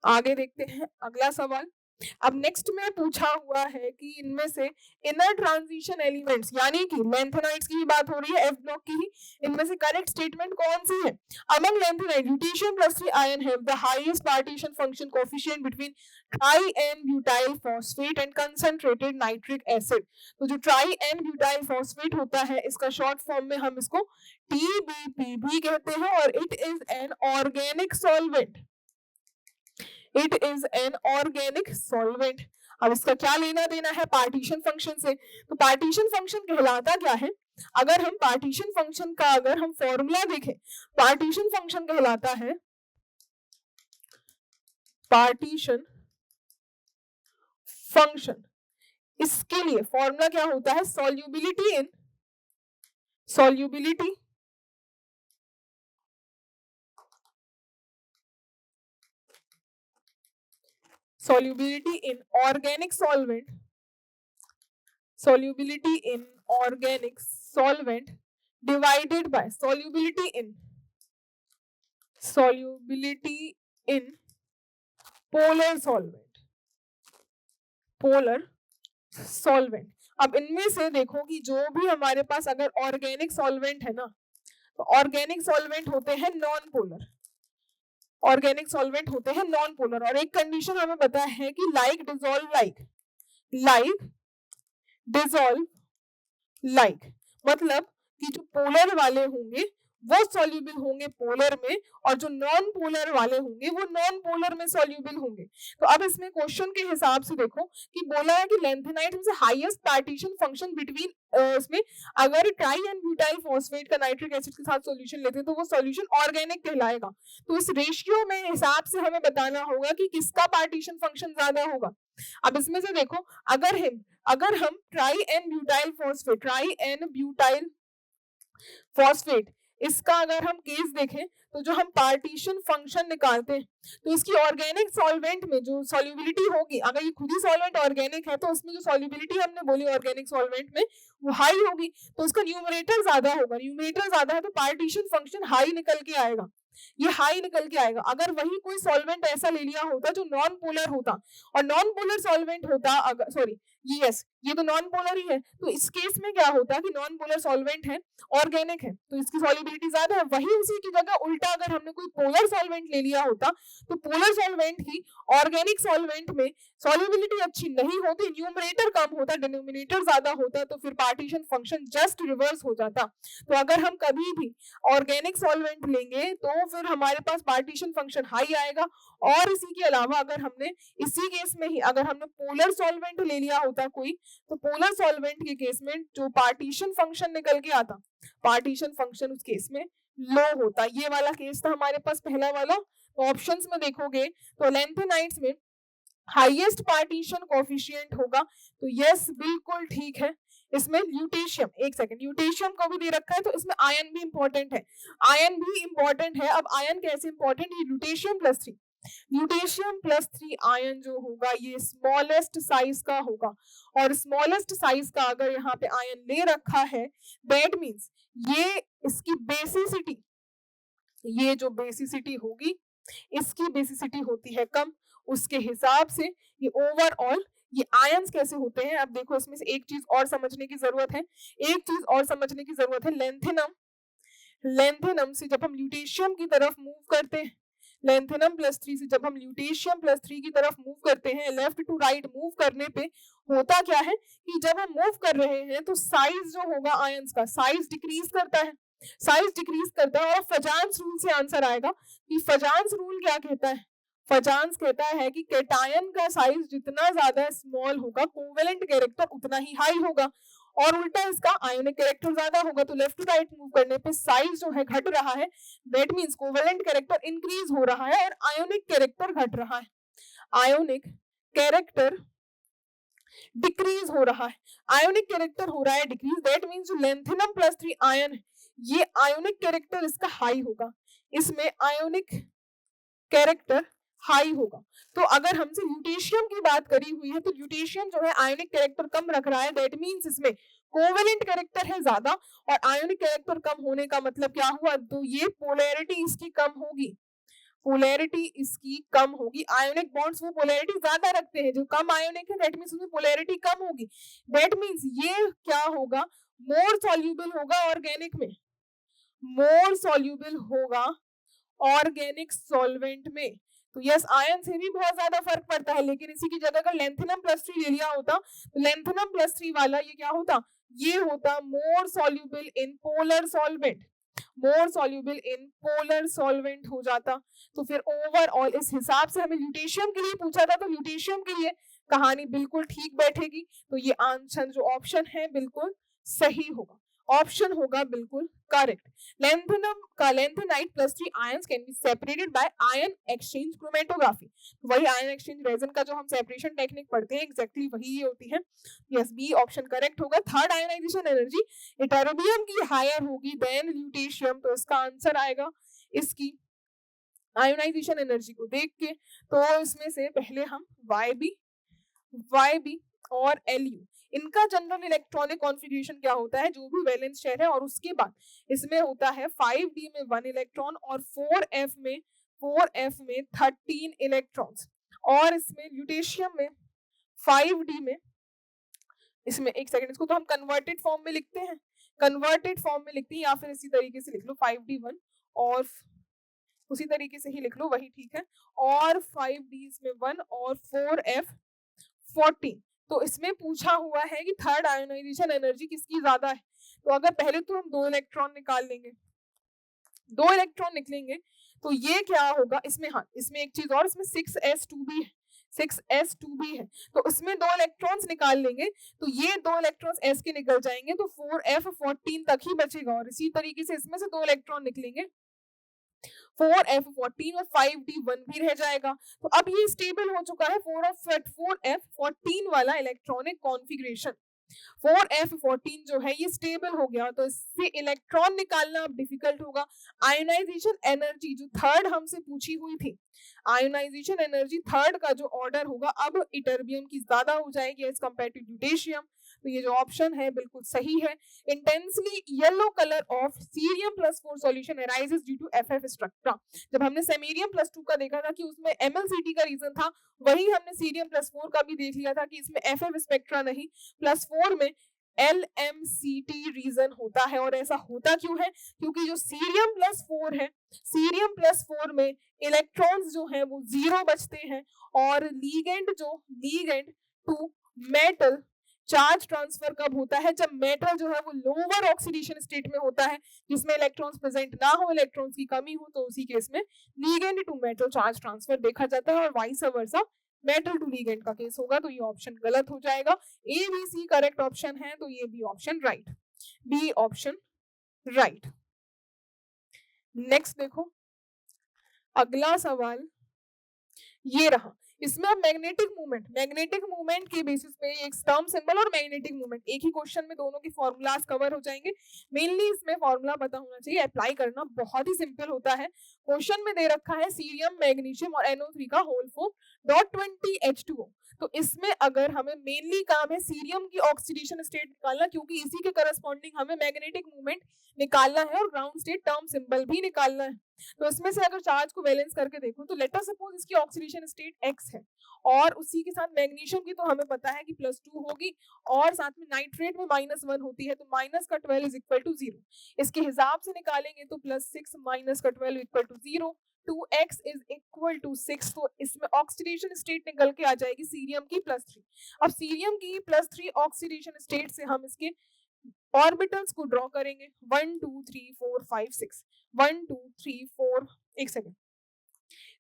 आगे देखते हैं अगला सवाल। अब नेक्स्ट में पूछा हुआ है कि इनमें से इनर ट्रांजिशन एलिमेंट्स, यानी कि लैंथेनाइड्स की ही बात हो रही है, एफ ब्लॉक की ही, इनमें से करेक्ट स्टेटमेंट कौन सी है? Among lanthanide lutetium +3 ion have the highest partition function coefficient between tri n butyl phosphate and concentrated nitric acid. तो जो ट्राई एन ब्यूटाइल फॉस्फेट होता है, इसका शॉर्ट फॉर्म में हम इसको TBP भी कहते हैं, और it is an organic solvent, it is an organic solvent. अब इसका क्या लेना देना है पार्टीशन फंक्शन से? तो पार्टीशन फंक्शन कहलाता क्या है? अगर हम पार्टीशन फंक्शन का अगर हम फॉर्मूला देखें, पार्टीशन फंक्शन कहलाता है, पार्टीशन फंक्शन, इसके लिए फॉर्मूला क्या होता है? Solubility in, solubility solubility in organic solvent, solubility in organic solvent divided by solubility in polar solvent, polar solvent। अब इनमें से देखो कि जो भी हमारे पास अगर ऑर्गेनिक सॉल्वेंट है ना, तो ऑर्गेनिक सॉल्वेंट होते हैं नॉन पोलर, ऑर्गेनिक सॉल्वेंट होते हैं नॉन पोलर। और एक कंडीशन हमें पता है कि like dissolve like, like dissolve like, मतलब कि जो पोलर वाले होंगे वो सॉल्युबल होंगे पोलर में, और जो नॉन पोलर वाले होंगे वो नॉन पोलर में सॉल्युबल होंगे। तो अब इसमें क्वेश्चन के हिसाब से देखो कि बोला है कि लैंथेनाइड में से हाईएस्ट पार्टीशन फंक्शन बिटवीन, इसमें अगर ट्राई एंड ब्यूटाइल फॉस्फेट का नाइट्रिक एसिड के साथ सॉल्यूशन लेते हैं तो वो सॉल्यूशन ऑर्गेनिक कहलाएगा। तो इस रेशियो में हिसाब से हमें बताना होगा कि किसका पार्टीशन फंक्शन ज्यादा होगा। अब इसमें से देखो, अगर हम tri n butyl phosphate, tri n butyl phosphate, इसका अगर हम केस देखें तो जो हम पार्टीशन फंक्शन निकालते हैं तो इसकी ऑर्गेनिक सॉल्वेंट में जो सॉल्युबिलिटी होगी, अगर ये खुद ही सॉल्वेंट ऑर्गेनिक है तो उसमें जो सॉल्युबिलिटी हमने बोली ऑर्गेनिक सॉल्वेंट में वो हाई होगी, तो उसका न्यूमरेटर ज्यादा होगा, न्यूमरेटर ज्यादा है तो पार्टीशन फंक्शन हाई निकल के आएगा, ये हाई निकल के आएगा। अगर वही कोई सॉल्वेंट ऐसा ले लिया होता जो नॉन पोलर होता, और नॉन पोलर सॉल्वेंट होता, अगर सॉरी यस ये तो नॉन पोलर ही है, तो इस केस में क्या होता कि नॉन पोलर सॉल्वेंट है, ऑर्गेनिक है, तो इसकी सॉल्युबिलिटी ज्यादा है। वही उसी की जगह उल्टा अगर हमने कोई पोलर सॉल्वेंट ले लिया होता तो पोलर सॉल्वेंट ही ऑर्गेनिक सॉल्वेंट में सॉल्युबिलिटी अच्छी नहीं होती, न्यूमरेटर कम होता, डिनोमिनेटर ज्यादा होता, तो फिर पार्टीशन फंक्शन जस्ट रिवर्स हो जाता। तो अगर हम कभी भी ऑर्गेनिक सॉल्वेंट लेंगे तो फिर हमारे पास पार्टीशन फंक्शन हाई आएगा, और इसी के अलावा अगर हमने इसी केस में ही अगर हमने पोलर सॉल्वेंट ले लिया होता कोई, तो पोलर सॉल्वेंट के केस में जो पार्टीशन फंक्शन निकल के आता, पार्टीशन फंक्शन उस केस में लो होता। ये वाला केस था हमारे पास पहला वाला। तो ऑप्शंस में देखोगे तो लैंथेनाइड्स में हाईएस्ट पार्टीशन कोएफिशिएंट होगा, तो यस बिल्कुल ठीक है। इसमें ल्यूटेशियम, एक सेकंड, ल्यूटेशियम को भी दे रखा है तो इसमें आयन भी इंपॉर्टेंट है, आयन भी इंपॉर्टेंट है। अब आयन कैसे इंपॉर्टेंट है? ल्यूटेशियम +3, ल्यूटेशियम +3 आयन जो होगा ये स्मॉलेस्ट साइज का होगा, और स्मॉलेस्ट साइज का अगर यहाँ पे आयन ले रखा है दैट मींस ये इसकी बेसिसिटी, ये जो बेसिसिटी होगी इसकी बेसिसिटी होती है कम, उसके हिसाब से ये ओवरऑल ये आयंस कैसे होते हैं। अब देखो इसमें से एक चीज और समझने की जरूरत है, एक चीज और समझने की जरूरत है। लैंथेनम, लैंथेनम से जब हम ल्यूटेशियम की तरफ मूव करते हैं, लैंथेनम +3 से जब हम ल्यूटेशियम +3 की तरफ मूव करते हैं, लेफ्ट टू राइट मूव करने पे होता क्या है कि जब हम मूव कर रहे हैं तो साइज जो होगा आयंस का, साइज डिक्रीज करता है, साइज डिक्रीज करता है। और फजान्स रूल से आंसर आएगा कि फजान्स रूल क्या कहता है? फजान्स कहता है कि कैटायन का साइज जितना ज्यादा स्मॉल होगा कोवेलेंट कैरेक्टर उतना ही हाई होगा, और उल्टा इसका आयोनिक कैरेक्टर ज्यादा होगा, तो लेफ्ट टू राइट मूव करने पे साइज जो है घट रहा है, that means covalent character increase हो रहा है और आयोनिक कैरेक्टर घट रहा है, आयोनिक कैरेक्टर डिक्रीज हो रहा है, आयोनिक कैरेक्टर हो रहा है डिक्रीज, दैट मींस जो लेंथेनम प्लस 3 आयन है ये आयोनिक कैरेक्टर इसका हाई होगा, इसमें आयोनिक कैरेक्टर हाई होगा। तो अगर हमसे ल्यूटेशियम की बात करी हुई है तो ल्यूटेशियम जो है आयोनिक कैरेक्टर कम रख रहा है, दैट मींस इसमें कोवेलेंट कैरेक्टर है ज्यादा और आयोनिक कैरेक्टर कम होने का मतलब क्या हुआ, तो ये पोलैरिटी इसकी कम होगी, पोलैरिटी इसकी कम होगी, आयोनिक बॉन्ड्स वो पोलैरिटी ज्यादा रखते हैं, जो कम आयोनिक है दैट मींस उसमें पोलैरिटी कम होगी, दैट मींस ये क्या होगा, मोर सॉल्यूबल होगा ऑर्गेनिक में, मोर सॉल्यूबल होगा ऑर्गेनिक सॉल्वेंट में। तो यस आयन से भी बहुत ज्यादा फर्क पड़ता है, लेकिन इसी की जगह अगर लेंथेनम प्लस 3 ले लिया होता तो लेंथेनम प्लस 3 वाला ये क्या होता, ये होता more soluble in polar solvent, more soluble in polar solvent हो जाता। तो फिर ओवरऑल इस हिसाब से हमें ल्यूटेशियम के लिए पूछा था, तो ल्यूटेशियम के लिए कहानी बिल्कुल ठीक बैठेगी, तो ये आंसर जो ऑप्शन है बिल्कुल सही होगा, ऑप्शन होगा बिल्कुल करेक्ट। लेंथेनम का lanthanide plus 3 ions can be separated by ion exchange chromatography, वही आयन एक्सचेंज रेजन का जो हम सेपरेशन टेक्निक पढ़ते हैं एग्जैक्टली वही ये होती है, यस बी ऑप्शन करेक्ट होगा। थर्ड आयनाइजेशन एनर्जी इटेरोबियम की हायर होगी देन ल्यूटेशियम, तो इसका आंसर आएगा इसकी आयोनाइजेशन एनर्जी को देख के, तो इसमें से पहले हम YB और LU इनका जनरल इलेक्ट्रॉनिक कॉन्फ़िगरेशन क्या होता है, जो भी वैलेंस शेयर है, और उसके बाद इसमें होता है 5D में 1 इलेक्ट्रॉन और 4F में 13 इलेक्ट्रॉन्स, और इसमें ल्यूटेशियम में 5D में, इसमें एक सेकंड इसको तो हम कन्वर्टेड फॉर्म में लिखते हैं, कन्वर्टेड फॉर्म में लिखते हैं, या फिर इसी तरीके से लिख लो 5D1 और उसी तरीके से ही लिख लो वही ठीक है, और 5D इसमें 1 और 4F 14। तो इसमें पूछा हुआ है कि थर्ड आयोनाइजेशन एनर्जी किसकी ज्यादा है, तो अगर पहले तो हम 2 इलेक्ट्रॉन निकाल लेंगे, 2 इलेक्ट्रॉन निकलेंगे तो ये क्या होगा, इसमें हाँ इसमें एक चीज और, इसमें 6s2b है, 6s2b है, तो इसमें 2 इलेक्ट्रॉन्स निकाल लेंगे तो ये 2 इलेक्ट्रॉन्स s के निकल जाएंगे, तो 4f14 तक ही बचेगा, और इसी तरीके से इसमें से 2 इलेक्ट्रॉन निकलेंगे 4f14 और 5d1 भी रह जाएगा। तो अब ये स्टेबल हो चुका है 4f14 वाला इलेक्ट्रॉनिक कॉन्फ़िगरेशन, 4f14 जो है ये स्टेबल हो गया, तो इससे इलेक्ट्रॉन निकालना अब डिफिकल्ट होगा। आयोनाइजेशन एनर्जी जो थर्ड हमसे पूछी हुई थी, आयोनाइजेशन एनर्जी थर्ड का जो ऑर्डर होगा अब इटर्बियम की ज्यादा हो जाएगी एज कंपेयर टू ल्यूटेशियम, तो ये जो ऑप्शन है बिल्कुल सही है। Intensely yellow colour of cerium plus 4 solution arises due to FF spectra, जब हमने सेमेरियम प्लस 2 का देखा था कि उसमें MLCT का रीजन था, वही हमने सीरियम प्लस 4 का भी देख लिया था कि इसमें FF स्पेक्ट्रा नहीं, प्लस 4 में LMCT रीजन होता है। और ऐसा होता क्यों है, क्योंकि जो सीरियम प्लस 4 है, सीरियम प्लस 4 में इलेक्ट्रॉन्स जो है वो 0 बचते हैं, और ligand to metal charge transfer कब होता है, जब मेटल जो है वो लोअर ऑक्सीडेशन स्टेट में होता है, जिसमें इलेक्ट्रॉन्स प्रेजेंट ना हो, इलेक्ट्रॉन्स की कमी हो, तो उसी केस में ligand to metal charge transfer देखा जाता है, और vice versa metal to ligand का केस होगा, तो ये ऑप्शन गलत हो जाएगा। A B C correct option है, तो ये B option right, B option right. Next देखो अगला सवाल ये रहा, इसमें अब मैग्नेटिक मूवमेंट के बेसिस पे एक टर्म सिंबल और मैग्नेटिक मूवमेंट एक ही क्वेश्चन में दोनों के फॉर्मूलाज कवर हो जाएंगे। मेनली इसमें फॉर्मूला पता होना चाहिए, अप्लाई करना बहुत ही सिंपल होता है। क्वेश्चन में दे रखा है सीरियम मैग्नीशियम और NO3 का होल फॉर्म .20H2O, तो इसमें अगर हमें मेनली काम है सीरियम की ऑक्सीडेशन स्टेट निकालना, क्योंकि इसी के करस्पॉन्डिंग हमें मैग्नेटिक मूवमेंट निकालना है और ग्राउंड स्टेट टर्म सिंबल भी निकालना है। तो इसमें से अगर चार्ज को बैलेंस करके देखो तो लेट अस सपोज इसकी ऑक्सीडेशन स्टेट x है, और उसी के साथ मैग्नीशियम की तो हमें पता है कि +2 होगी, और साथ में नाइट्रेट में -1 होती है, तो माइनस का 12 इज इक्वल टू 0। इसके हिसाब से निकालेंगे तो +6 माइनस का 12 equal to 0, 2x is equal to 6, तो इसमें ऑक्सीडेशन स्टेट निकल के आ जाएगी सीरियम की +3। अब सीरियम की +3 ऑक्सीडेशन स्टेट से हम इसके ऑर्बिटल्स को ड्रॉ करेंगे, 1 2 3 4 5 6, 1 2 3 4, एक सेकेंड,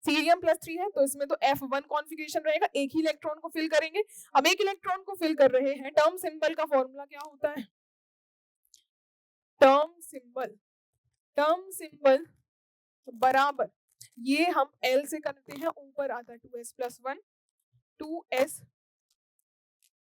सीरियम +3 है तो इसमें तो F1 कॉन्फ़िगरेशन रहेगा, एक ही इलेक्ट्रॉन को फिल करेंगे। अब एक इलेक्ट्रॉन को फिल कर रहे हैं, टर्म सिंबल का फॉर्मूला क्या होता है? टर्म सिंबल बराबर, ये हम L से करते हैं, ऊपर आता है 2s + 1, 2s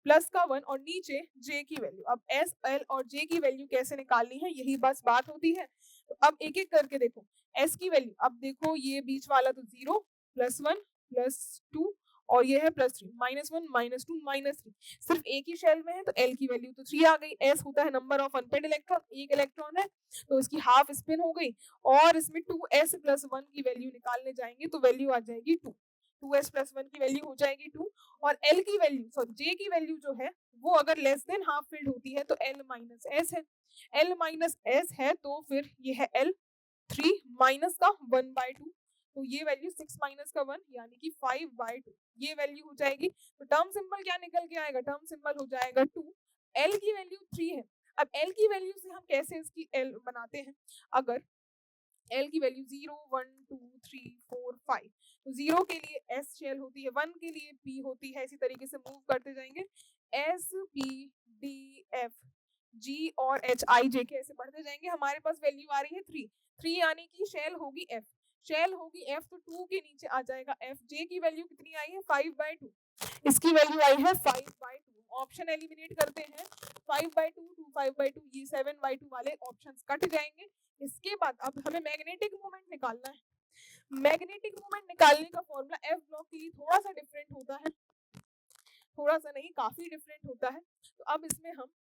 प्लस का 1 और नीचे J की वैल्यू। अब S, L और J की वैल्यू कैसे निकालनी है, यही बस बात होती है। तो अब एक एक करके देखो। S की वैल्यू, अब देखो ये बीच वाला तो 0 +1 +2 और ये है +3, -1 -2 -3, सिर्फ एक ही शेल में है तो L की वैल्यू तो 3 आ गई। S होता है नंबर ऑफ अनपेड इलेक्ट्रॉन, एक इलेक्ट्रॉन है तो इसकी हाफ स्पिन हो गई, और इसमें 2s + 1 की वैल्यू निकालने जाएंगे तो वैल्यू आ जाएगी 2, 2s + 1 की वैल्यू हो जाएगी 2, और L की वैल्यू, सॉरी J की वैल्यू जो है वो अगर लेस देन हाफ फिल्ड होती है तो L - S है, L - S है तो फिर ये है L3 माइनस का 1/2, तो ये वैल्यू 6 माइनस का 1 यानी कि 5/2 ये वैल्यू हो जाएगी। तो टर्म सिंबल क्या निकल के आएगा? टर्म सिंबल हो जाएगा 2, L की वैल्यू 3 है। अब L की वैल्यू से हम कैसे इसकी L बनाते हैं? अगर L की वैल्यू 0 1 2 3 4 5, तो 0 के लिए S शेल होती है, 1 के लिए P होती है, इसी तरीके से मूव करते जाएंगे S P D F G और H I J के ऐसे बढ़ते जाएंगे। हमारे पास वैल्यू आ रही है 3 यानी कि शेल होगी F, शेल होगी F तो 2 के नीचे आ जाएगा F। J की वैल्यू कितनी आई है? 5/2, इसकी वैल्यू आई है 5/2। ऑप्शन एलिमिनेट करते हैं, 5/2 2 5/2, ये 7/2 वाले ऑप्शंस कट जाएंगे। इसके बाद अब हमें मैग्नेटिक मोमेंट निकालना है। मैग्नेटिक मोमेंट निकालने का फॉर्मूला F ब्लॉक के लिए थोड़ा सा डिफरेंट होता है, थोड़ा सा नहीं काफी डिफरेंट होता है। तो अब इसमें हम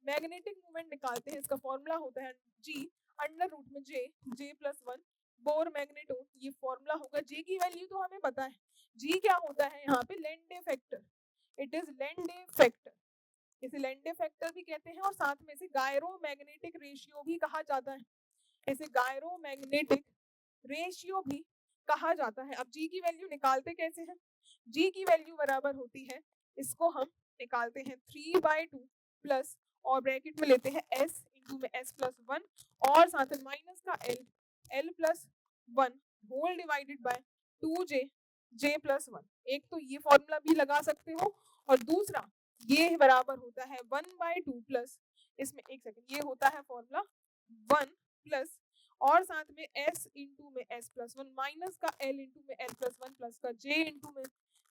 मैग्नेटिक मोमेंट निकालते हैं, इसका फॉर्मूला होता है G √में J + 1 बोर मैग्नेटोन, ये फॉर्मूला होगा। J की वैल्यू तो हमें पता है, G क्या होता है यहाँ पे? Lende factor, it is Lende factor, इसे लेंडे फैक्टर भी कहते हैं और साथ में इसे गायरोमैग्नेटिक रेशियो भी कहा जाता है, इसे गायरोमैग्नेटिक रेशियो भी कहा जाता है। अब G की वैल्यू निकालते कैसे हैं? G की वैल्यू बराबर होती है, इसको हम निकालते हैं 3/2 प्लस और ब्रैकेट में लेते हैं S इंटू में S + 1 और साथ में माइनस का L + 1 whole divided by 2J J + 1। एक तो ये फॉर्मूला भी लगा सकते हो और दूसरा ये बराबर होता है 1/2 प्लस, इसमें एक सेकंड, ये होता है फॉर्मूला 1 प्लस और साथ में S इंटू में S + 1 माइनस का L इंटू में L + 1 प्लस का J इंटू में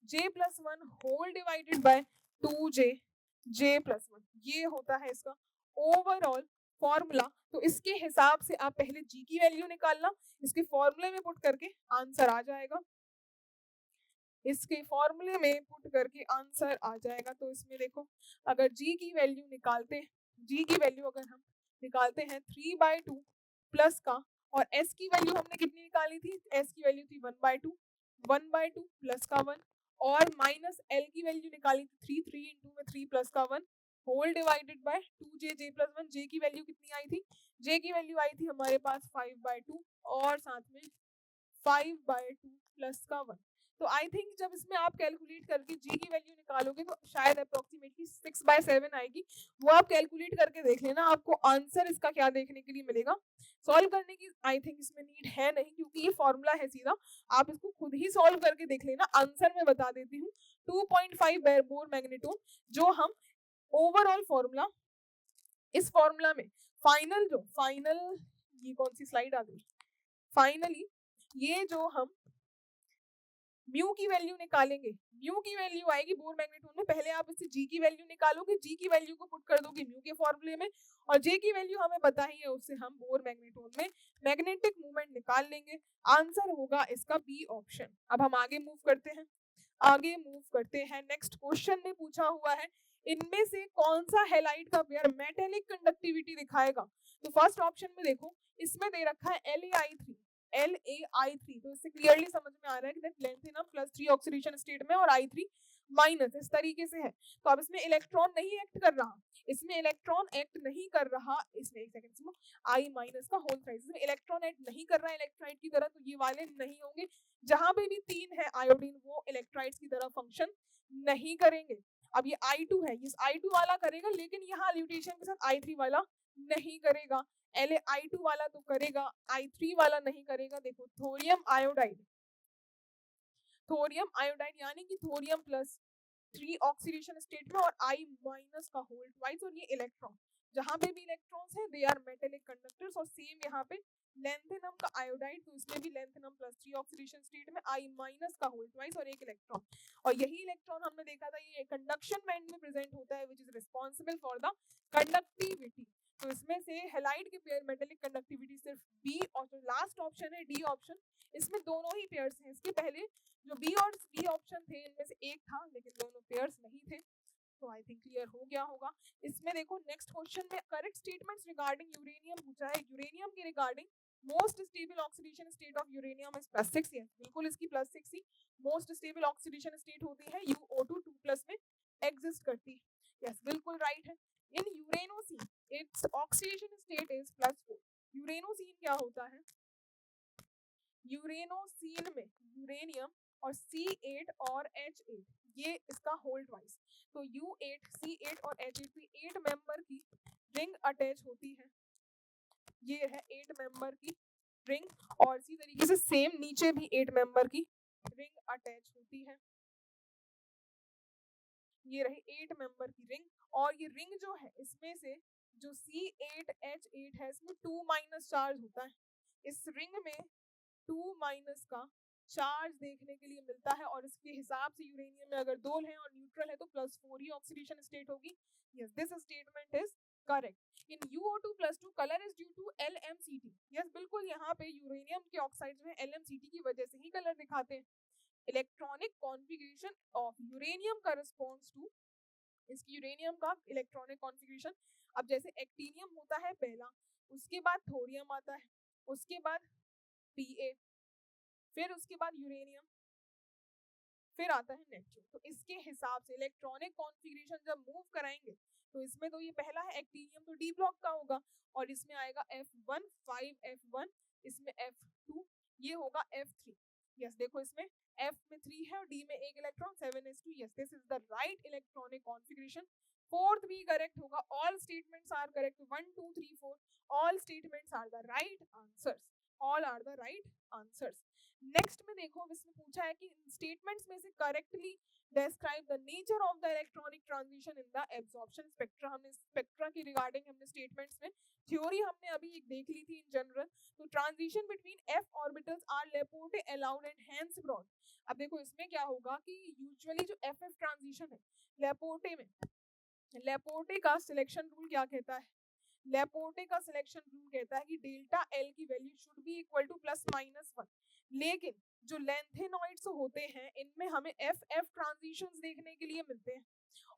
J + 1 whole divided by 2J J + 1, ये होता है इसका ओवरऑल फॉर्मूला। तो इसके हिसाब से आप पहले G की वैल्यू निकालना, इसके फॉर्मूले में पुट करके आंसर आ जाएगा, इसके फॉर्मूले में पुट करके आंसर आ जाएगा। तो इसमें देखो अगर G की वैल्यू निकालते हैं, G की वैल्यू अगर हम निकालते हैं 3/2 प्लस का, और S की वैल्यू हमने कितनी निकाली थी? S की वैल्यू थी 1/2, 1/2 प्लस का 1 और माइनस L की वैल्यू निकाली थी 3 इंटू में 3 प्लस का 1 whole divided by 2J J + 1। J की वैल्यू कितनी आई थी? J की वैल्यू आई थी हमारे पास 5/2 और साथ में 5/2 प्लस का 1। तो आई थिंक जब इसमें आप कैलकुलेट करके G की वैल्यू निकालोगे तो शायद अप्रोक्सीमेटली 6/7 आएगी, वो आप कैलकुलेट करके देख लेना, आपको आंसर इसका क्या देखने के लिए मिलेगा। सॉल्व करने की आई थिंक इसमें नीड है नहीं क्योंकि ये फॉर्मूला है सीधा, आप इसको खुद ही सॉल्व करके देख लेना। आंसर मैं बता देती हूँ 2.5 बोर मैग्नेटोन, जो हम ओवरऑल फॉर्मूला, इस फॉर्मूला में फाइनल ये कौन सी स्लाइड आ गई, फाइनली ये जो हम म्यू की वैल्यू निकालेंगे, म्यू की वैल्यू आएगी बोर मैग्नेटोन में, पहले आप इससे G की वैल्यू निकालोगे, G की वैल्यू को पुट कर दोगे म्यू के फॉर्मूले में और J की वैल्यू हमें पता ही है, उससे हम बोर मैग्नेटोन में मैग्नेटिक मूवमेंट निकाल लेंगे। आंसर होगा इसका बी ऑप्शन। अब हम आगे मूव करते हैं, नेक्स्ट क्वेश्चन में पूछा हुआ है इनमें से कौन सा हैलाइड का पेयर मेटेलिक कंडक्टिविटी दिखाएगा। तो फर्स्ट ऑप्शन में देखो, इसमें दे रखा है LaI3, तो इससे क्लियरली समझ में आ रहा है कि दैट लेंथ +3 ऑक्सीडेशन स्टेट में और I3 माइनस, इस तरीके से है। तो अब इसमें इलेक्ट्रॉन नहीं एक्ट कर रहा, इसमें इलेक्ट्रॉन एक्ट नहीं कर रहा, इसमें एक सेकंड सुनो, I- का होल थ्राइस, इसमें इलेक्ट्रॉन एक्ट नहीं कर रहा है इलेक्ट्राइट की तरह, तो ये वाले नहीं होंगे। जहां पे भी 3 है आयोडीन, वो इलेक्ट्राइट्स की तरह फंक्शन नहीं करेंगे। अब ये I2 है, ये I2 वाला करेगा, लेकिन यहाँ ल्यूटेशन के साथ I3 वाला नहीं करेगा। LaI2 वाला तो करेगा, I3 वाला नहीं करेगा। देखो थोरियम आयोडाइड, थोरियम आयोडाइड यानी कि थोरियम प्लस 3 ऑक्सीडेशन स्टेट में और I माइनस का होल ट्वाइस, और ये इलेक्ट्रॉन जहां पे भी इलेक्ट्रॉन्स हैं दे आर मेटेलिक कंडक्टर्स, और सेम यहाँ पे लेंथेनम का आयोडाइड, तो इसमें भी लेंथेनम प्लस 3 ऑक्सीडेशन स्टेट में I माइनस का होल ट्वाइस और एक इलेक्ट्रॉन, और यही इलेक्ट्रॉन हमने देखा था ये कंडक्शन बैंड में प्रेजेंट होता है which is responsible for the conductivity. तो इसमें से हैलाइड के पेयर मेटेलिक कंडक्टिविटी सिर्फ बी, और जो लास्ट ऑप्शन है डी ऑप्शन, इसमें दोनों ही पेयर्स हैं। इसके पहले जो बी और डी ऑप्शन थे इनमें से एक था लेकिन दोनों पेयर्स नहीं थे, तो आई थिंक क्लियर हो गया होगा। इसमें देखो नेक्स्ट क्वेश्चन में करेक्ट स्टेटमेंट्स रिगार्डिंग यूरेनियम पूछा है। यूरेनियम के regarding most stable oxidation state of uranium is +6, yes बिल्कुल इसकी +6 ही मोस्ट स्टेबल ऑक्सीडेशन स्टेट होती है, UO2 2+ में एग्जिस्ट करती है, यस बिल्कुल राइट है। इन यूरेनोसीन इट्स ऑक्सीडेशन स्टेट इज +4। यूरेनोसीन क्या होता है? यूरेनोसीन में यूरेनियम और C8 और H8 ये इसका होल ट्वाइस, तो U8 C8 और H8 की 8 मेंबर की रिंग अटैच होती है, ये है 8 मेंबर की रिंग, और इसी तरीके से सेम नीचे भी 8 मेंबर की रिंग अटैच होती है, ये रही 8 मेंबर की रिंग, और ये रिंग जो है इसमें से जो C8 H8 है इसमें 2- चार्ज होता है, इस रिंग में 2- का चार्ज देखने के लिए मिलता है, और इसके हिसाब से यूरेनियम में अगर 2 है और न्यूट्रल है तो +4 ही ऑक्सीडेशन स्टेट होगी, yes this statement is correct. In UO2 +2 colour is due to LMCT, yes बिल्कुल यहाँ पे यूरेनियम के ऑक्साइड्स में LMCT की वजह से ही कलर दिखाते हैं। Electronic configuration of uranium corresponds to, इसकी यूरेनियम का इलेक्ट्रॉनिक कॉन्फ़िगरेशन, अब जैसे एक्टिनियम होता है पहला, उसके बाद थोरियम आता है, उसके बाद Pa, फिर उसके बाद यूरेनियम, फिर आता है नेपच्यून, तो इसके हिसाब से इलेक्ट्रॉनिक कॉन्फ़िगरेशन जब मूव कराएंगे तो इसमें तो ये पहला है एक्टिनियम तो डी ब्लॉक का होगा, और इसमें आएगा F1 5F1, इसमें F2, ये होगा F3, यस देखो इसमें F में 3 है और D में 1 electron 7s2, yes this is the right electronic configuration. Fourth भी करेक्ट होगा, all statements are correct, 1 2 3 4 all statements are the right answers, all are the right answers. Next में देखो इसमें पूछा है कि स्टेटमेंट्स में से correctly describe the nature of the electronic transition in the absorption spectra. हमने स्पेक्ट्रा की रिगार्डिंग हमने स्टेटमेंट्स में थ्योरी हमने अभी एक देख ली थी इन जनरल, तो transition between f orbitals are Laporte allowed and hence broad. अब देखो इसमें क्या होगा कि यूजुअली जो ff ट्रांजिशन है लेपोर्टे में, लेपोर्टे का सिलेक्शन रूल क्या कहता है? लेपोर्टे का सिलेक्शन रूल कहता है कि डेल्टा L की value should be equal to +-1, लेकिन जो लेंथेनॉइड्स होते हैं इनमें हमें FF ट्रांजिशंस देखने के लिए मिलते हैं,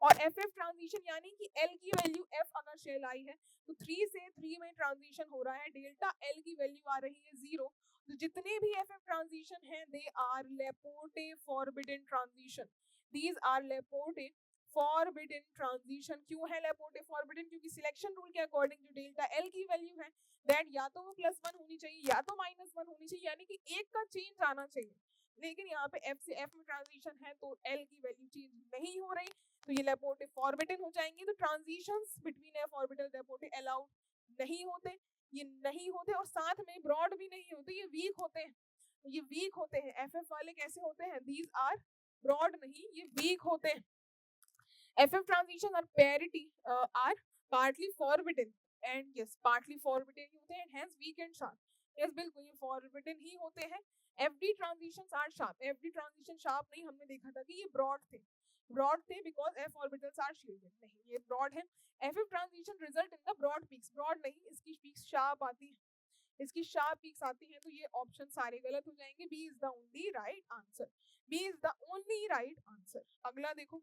और FF ट्रांजिशन यानी कि L की वैल्यू F अगर शेल आई है तो 3 से 3 में ट्रांजिशन हो रहा है, डेल्टा L की वैल्यू आ रही है 0, तो जितने भी FF ट्रांजिशन हैं they are Laporte forbidden transition, these are Laporte forbidden transition. क्यों है लेपोर्टे फॉरबिडन? क्योंकि सिलेक्शन रूल के अकॉर्डिंग जो डेल्टा L की वैल्यू है दैट या तो वो +1 होनी चाहिए या तो -1 होनी चाहिए, यानी कि एक का चेंज आना चाहिए, लेकिन यहाँ पे F से F में ट्रांजिशन है तो L की वैल्यू चेंज नहीं हो रही, तो ये लेपोर्टे फॉरबिडन हो जाएंगे। तो transitions between F orbital Laporte allowed नहीं होते, ये नहीं होते, और साथ में ब्रॉड भी नहीं होते, ये वीक होते हैं, ये वीक होते हैं। FF वाले कैसे होते हैं? दीज आर ब्रॉड नहीं, ये वीक होते हैं। FF transition or parity are partly forbidden and yes partly forbidden ही होते हैं and hence weak and sharp, yes बिल्कुल ये forbidden ही होते हैं। FD transitions are sharp, FD transition sharp नहीं, हमने देखा था कि ये broad थे, broad थे because F orbitals are shielded, नहीं ये broad है। FF transition result in the broad peaks, broad नहीं, इसकी peaks sharp आती है, इसकी sharp peaks आती हैं, तो ये ऑप्शन सारे गलत हो जाएंगे, B is the only right answer, B is the only right answer। अगला देखो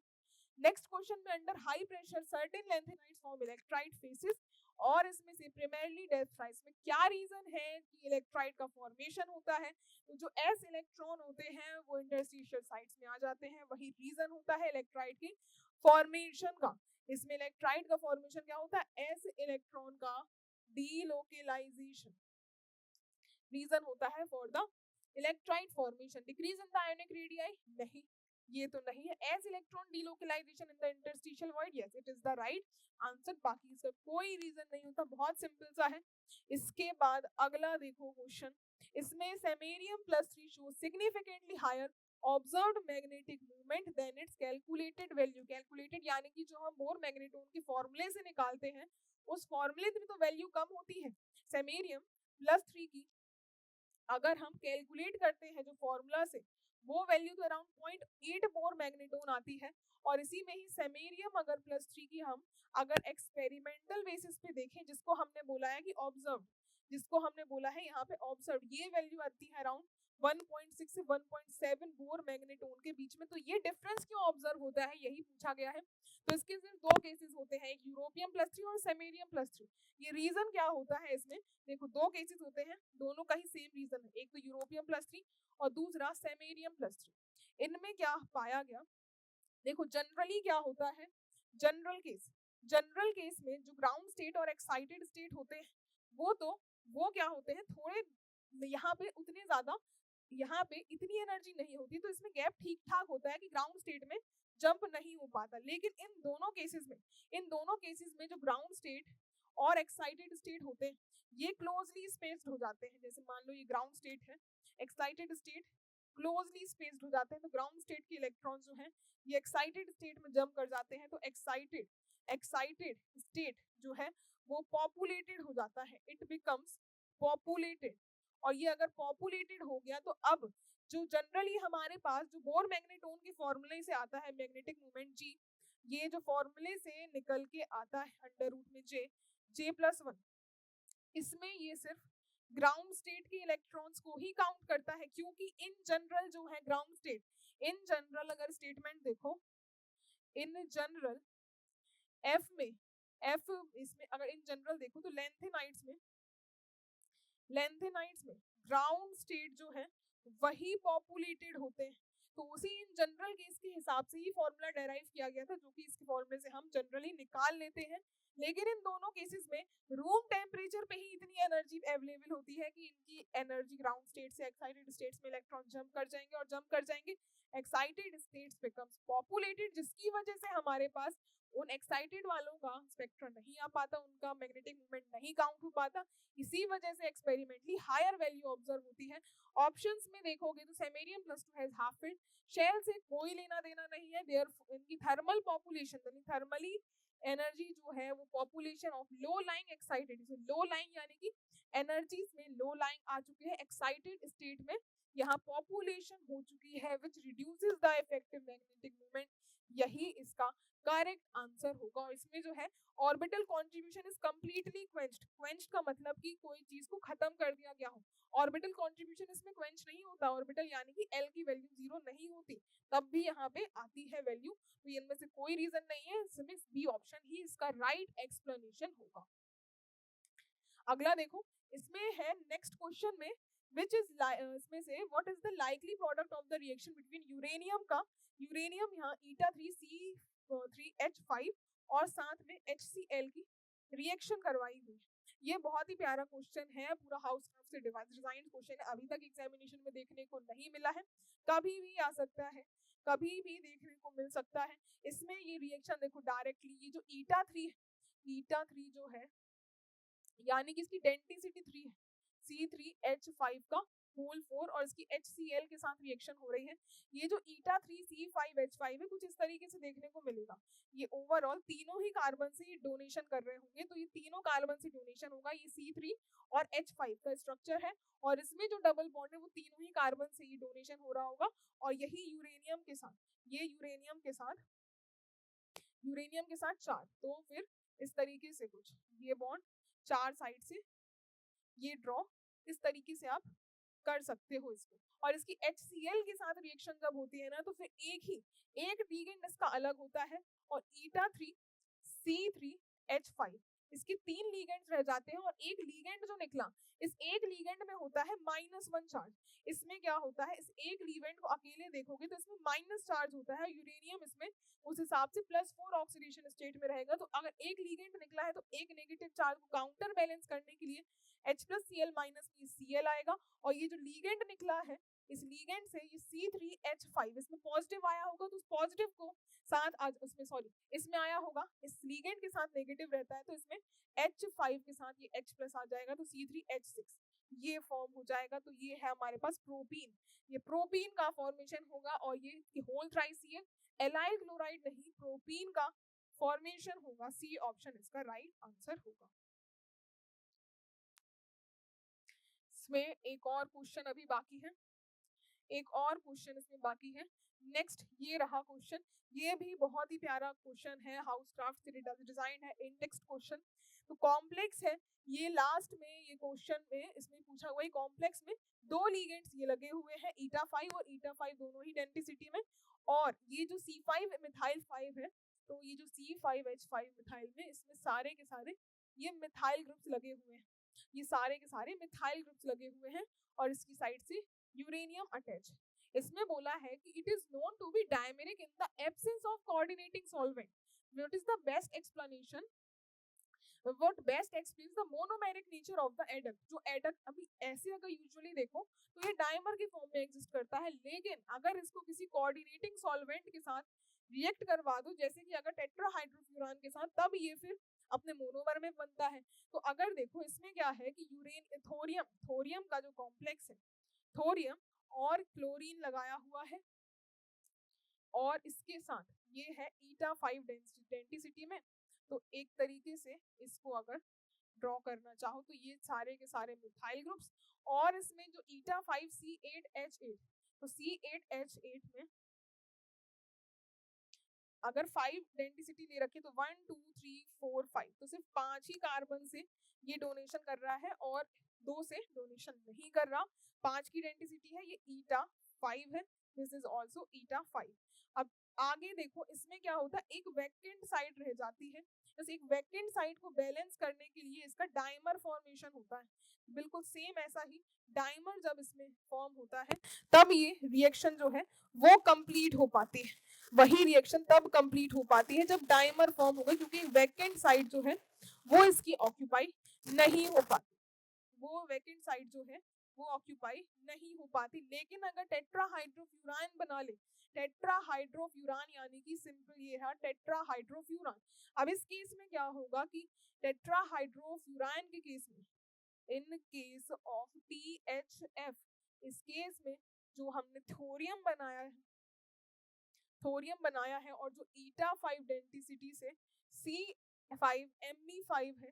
नेक्स्ट क्वेश्चन में under high pressure certain lanthanides form electride phases, और इसमें से प्राइमरली डेप्थ राइज में क्या रीजन है कि इलेक्ट्राइट का फॉर्मेशन होता है? तो जो s इलेक्ट्रॉन होते हैं वो इंटरस्टिशियल साइट्स में आ जाते हैं, वही रीजन होता है इलेक्ट्राइट की फॉर्मेशन का। इसमें इलेक्ट्राइट का फॉर्मेशन क्या होता है? s इलेक्ट्रॉन का डीलोकेलाइजेशन रीजन होता है for the electride formation. Decrease in the ionic radii, नहीं ये तो नहीं है। S electron delocalization in the interstitial void, yes it is the right answer, बाकी इसका कोई रीजन नहीं होता, बहुत सिंपल सा है। इसके बाद अगला देखो क्वेश्चन, इसमें samarium +3 show significantly higher observed magnetic movement than its calculated value. Calculated यानी कि जो हम बोर मैग्नेट्रोन के फॉर्मूले से निकालते हैं उस फॉर्मूले में तो वैल्यू कम होती है। सेमेरियम +3 की अगर हम कैलकुलेट करते हैं जो फॉर्मूला से वो वैल्यू तो अराउंड 0.8 बोर मैग्नेटोन आती है। और इसी में ही सेमेरियम अगर +3 की हम अगर एक्सपेरिमेंटल बेसिस पे देखें, जिसको हमने बोला है कि ऑब्जर्व, जिसको हमने बोला है यहाँ पे ऑब्जर्व, ये वैल्यू आती है अराउंड 1.6 से 1.7 बोर मैग्नेटोन के बीच में। तो ये डिफरेंस क्यों ऑब्जर्व होता है, यही पूछा गया है। तो इसके सिर्फ दो केसेस होते हैं, एक यूरोपियम +3 और सेमेरियम +3। ये रीजन क्या होता है इसमें, देखो दो केसेस होते हैं, दोनों का ही सेम रीजन है, एक तो यूरोपियम +3 और दूसरा सेमेरियम +3। इनमें क्या पाया गया, देखो जनरली क्या होता है, जनरल केस में जो ग्राउंड स्टेट और एक्साइटेड स्टेट होते हैं वो क्या होते हैं, थोड़े यहाँ पे उतने ज्यादा, यहाँ पे इतनी एनर्जी नहीं होती, तो इसमें गैप ठीक ठाक होता है कि ग्राउंड स्टेट में जंप नहीं हो पाता। लेकिन इन दोनों केसेस में जो ग्राउंड स्टेट और एक्साइटेड स्टेट होते हैं ये क्लोजली स्पेस्ड हो जाते हैं। जैसे मान लो ये ग्राउंड स्टेट है, एक्साइटेड स्टेट क्लोजली स्पेस्ड हो जाते हैं, तो ग्राउंड स्टेट के इलेक्ट्रॉन जो है ये एक्साइटेड स्टेट में जंप कर जाते हैं। तो एक्साइटेड स्टेट जो है वो पॉपुलेटेड हो जाता है, इट बिकम्स पॉपुलेटेड। और ये अगर पॉपुलेटेड हो गया तो अब जो जनरली हमारे पास जो बोर मैग्नेटोन के फॉर्मूले से आता है मैग्नेटिक मोमेंट जी, ये जो फॉर्मूले से निकल के आता है अंडर रूट में J+1, इसमें ये सिर्फ ग्राउंड स्टेट के इलेक्ट्रॉन्स को ही काउंट करता है, क्योंकि इन जनरल जो है ग्राउंड स्टेट, इन जनरल अगर स्टेटमेंट देखो, इन जनरल एफ इसमें अगर इन जनरल देखो तो लेंथेनाइट्स में ग्राउंड स्टेट जो है वही पॉपुलेटेड होते हैं। तो उसी इन जनरल केस के हिसाब से ही फॉर्मूला डेराइव किया गया था, जो कि इसके फॉर्मूले से हम जनरली निकाल लेते हैं। लेकिन इन दोनों केसेस में रूम टेम्परेचर पे ही इतनी एनर्जी अवेलेबल होती है कि इनकी एनर्जी ग्राउंड स्टेट से एक्साइटेड स्टेट्स में इलेक्ट्रॉन जंप कर जाएंगे, एक्साइटेड स्टेट्स बिकम्स पॉपुलेटेड, जिसकी वजह से हमारे पास उन एक्साइटेड वालों का स्पेक्ट्रम नहीं आ पाता, उनका मैग्नेटिक मूवमेंट नहीं काउंट हो पाता। इसी वजह से एक्सपेरिमेंटली हायर वैल्यू ऑब्जर्व होती है। ऑप्शंस में देखोगे तो samarium +2 has half filled, shell से कोई लेना देना नहीं है, देयर इनकी थर्मल पॉपुलेशन यानी थर्मली एनर्जी जो है वो population of low lying excited, low lying यानी कि एनर्जीज में लो लाइंग आ चुकी है, एक्साइटेड स्टेट में यहाँ पॉपुलेशन हो चुकी है, which reduces the effective magnetic movement. यही इसका करेक्ट आंसर होगा। और इसमें जो है orbital contribution is completely quenched का मतलब कि कोई चीज को खत्म कर दिया गया हो। ऑर्बिटल कंट्रीब्यूशन इसमें क्वेंच नहीं होता, ऑर्बिटल यानी कि L की वैल्यू 0 नहीं होती, तब भी यहाँ पे आती है वैल्यू। तो इनमें से कोई रीजन नहीं है, इसमें बी ऑप्शन ही इसका राइट एक्सप्लेनेशन होगा। अगला देखो, इसमें है नेक्स्ट क्वेश्चन में which is इसमें से what is the likely product of the reaction between uranium का, यूरेनियम यहाँ eta3C3H5 और साथ में HCl की रिएक्शन करवाई हुई है। ये बहुत ही प्यारा क्वेश्चन है, पूरा हाउस से डिजाइन क्वेश्चन है, अभी तक एग्जामिनेशन में देखने को नहीं मिला है, कभी भी आ सकता है, कभी भी देखने को मिल सकता है। इसमें ये रिएक्शन देखो डायरेक्टली, ये जो eta3 जो है यानी कि इसकी डेंसिटी 3 है, C3H5 का होल 4 और इसकी HCl के साथ रिएक्शन हो रही है। ये जो eta3C5H5 है कुछ इस तरीके से देखने को मिलेगा। ये ओवरऑल तीनों ही कार्बन से डोनेशन कर रहे होंगे, तो ये तीनों कार्बन से डोनेशन होगा। ये C3 और H5 का स्ट्रक्चर है और इसमें जो डबल बॉन्ड है वो तीनों ही कार्बन से ही डोनेशन हो रहा होगा। और यही यूरेनियम के साथ, ये यूरेनियम के साथ 4, तो फिर इस तरीके से कुछ ये बॉन्ड 4 साइड से ये ड्रॉ इस तरीके से आप कर सकते हो इसको। और इसकी HCl के साथ रिएक्शन जब होती है ना तो फिर एक लिगेंड इसका अलग होता है और eta3C3H5 इसके 3 लिगेंड्स रह जाते हैं और एक लिगेंड जो निकला, इस एक लिगेंड में होता है -1 चार्ज। इसमें क्या होता है, इस एक लिगेंड को अकेले देखोगे तो इसमें माइनस चार्ज होता है, यूरेनियम इसमें उस हिसाब से +4 ऑक्सीडेशन स्टेट में रहेगा। तो अगर एक लिगेंड निकला है तो एक नेगेटिव चार्ज को काउंटर बैलेंस करने के लिए H+Cl- Cl आएगा और ये जो लिगेंड निकला है इस लीगेंड से ये C3H5 इसमें पॉजिटिव आया होगा तो उस पॉजिटिव को साथ आज उसमें सॉरी इसमें आया होगा, इस लीगेंड के साथ नेगेटिव रहता है तो इसमें H5 के साथ ये H प्लस आ जाएगा तो C3H6 ये फॉर्म हो जाएगा। तो ये है हमारे पास प्रोपीन, ये प्रोपीन का फॉर्मेशन होगा और ये होल ट्राइसियल एलाइल क्लोराइड नहीं प्रोपीन का फॉर्मेशन होगा। सी ऑप्शन इसका राइट आंसर होगा। इसमें एक और क्वेश्चन अभी बाकी है, एक और क्वेश्चन इसमें बाकी है। नेक्स्ट ये रहा क्वेश्चन, ये भी बहुत ही प्यारा क्वेश्चन है, हाउस क्राफ्ट से डिजाइन है, इंडेक्स क्वेश्चन तो कॉम्प्लेक्स है। ये लास्ट में ये क्वेश्चन में इसमें पूछा हुआ है कॉम्प्लेक्स में दो लीगेंड्स ये लगे हुए हैं eta5 और eta5 दोनों ही डेंसिटी में, और ये जो C5 मिथाइल 5 है तो ये जो C5H5 मिथाइल में इसमें सारे के सारे ये मिथाइल ग्रुप्स लगे हुए हैं, ये सारे के सारे मिथाइल ग्रुप्स लगे हुए हैं और इसकी साइड से यूरेनियम अटैच। इसमें बोला है कि it is known to be dimeric in the absence of coordinating solvent, what is the best explanation, what best explains the monomeric nature of the adduct। जो adduct अभी ऐसे अगर यूजुअली देखो तो ये डायमर के फॉर्म में एग्जिस्ट करता है, लेकिन अगर इसको किसी कोऑर्डिनेटिंग सॉल्वेंट के साथ रिएक्ट करवा दो जैसे कि अगर टेट्राहाइड्रोफ्यूरान के साथ, तब ये फिर अपने मोनोमर में बनता है। तो अगर देखो इसमें क्या है कि यूरेन थोरियम, थोरियम का जो कॉम्प्लेक्स है, थोरियम और क्लोरीन लगाया हुआ है और इसके साथ ये है eta5 डेंसिटी में। तो एक तरीके से इसको अगर ड्रॉ करना चाहो तो ये सारे के सारे मिथाइल ग्रुप्स और इसमें जो eta5 C8H8 तो C8H8 में अगर 5 डेंसिटी ले रखे तो 1 2 3 4 5 तो सिर्फ 5 ही कार्बन से ये डोनेशन कर रहा है और 2 से डोनेशन नहीं कर रहा। 5 की डेंसिटी है, ये eta5 है, दिस इज आल्सो eta5। अब आगे देखो इसमें क्या होता है, एक वैकेंट साइड रह जाती है, बस एक वैकेंट साइड को बैलेंस करने के लिए इसका डाइमर फॉर्मेशन होता है। बिल्कुल सेम ऐसा ही डाइमर जब इसमें फॉर्म होता है तब ये रिएक्शन जो है वो कंप्लीट हो पाती है, वही रिएक्शन तब कंप्लीट हो पाती है जब डाइमर फॉर्म होगा, क्योंकि वैकेंट साइड जो है वो इसकी ऑक्यूपाई नहीं हो पाती, वो वैकेंट साइड जो है वो ऑक्यूपाई नहीं हो पाती। लेकिन अगर टेट्राहाइड्रोफ्यूरान बना ले, टेट्राहाइड्रोफ्यूरान यानी कि सिंपल ये है टेट्राहाइड्रोफ्यूरान। अब इस केस में क्या होगा कि टेट्राहाइड्रोफ्यूरान के केस में, इन केस ऑफ THF, इस केस में जो हमने थोरियम बनाया है और जो eta5 डेंसिटी से C5 Me5 है,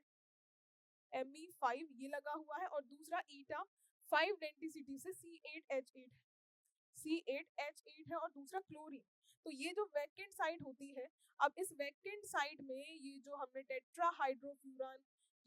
Me5 ये लगा हुआ है और दूसरा eta5 डेंसिटी से C8H8 है और दूसरा क्लोरीन। तो ये जो वैकेंट साइड होती है, अब इस वैकेंट साइड में ये जो हमने टेट्राहाइड्रोफ्यूरान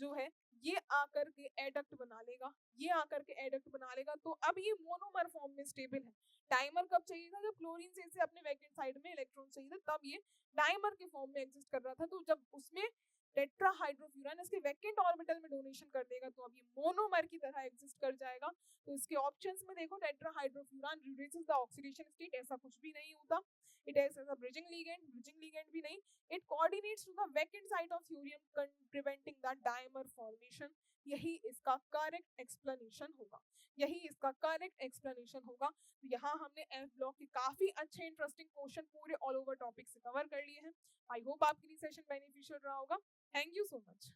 जो है ये आकर के एडक्ट बना लेगा, ये आकर के एडक्ट बना लेगा। तो अब ये मोनोमर फॉर्म में स्टेबल है। डाइमर कब चाहिए था, जब क्लोरीन से इसे अपने वैकेंट साइड में इलेक्ट्रॉन चाहिए था, तब ये डाइमर के फॉर्म में एग्जिस्ट कर रहा था। तो जब उसमें टेट्राहाइड्रोफ्यूरान इसके वैकेंट ऑर्बिटल में डोनेशन कर देगा तो अब ये मोनोमर की तरह एग्जिस्ट कर जाएगा। तो इसके ऑप्शंस में देखो tetrahydrofuran reduces the oxidation state, ऐसा कुछ भी नहीं होता। It has a bridging ligand भी नहीं, it coordinates to the vacant site of thorium preventing the dimer formation. यही इसका करेक्ट एक्सप्लेनेशन होगा, यही इसका करेक्ट एक्सप्लेनेशन होगा। तो यहाँ हमने एफ ब्लॉक के काफी अच्छे इंटरेस्टिंग क्वेश्चन पूरे ऑल ओवर टॉपिक से कवर कर लिए हैं। आई होप आपके लिए सेशन बेनिफिशियल रहा होगा। Thank you so much.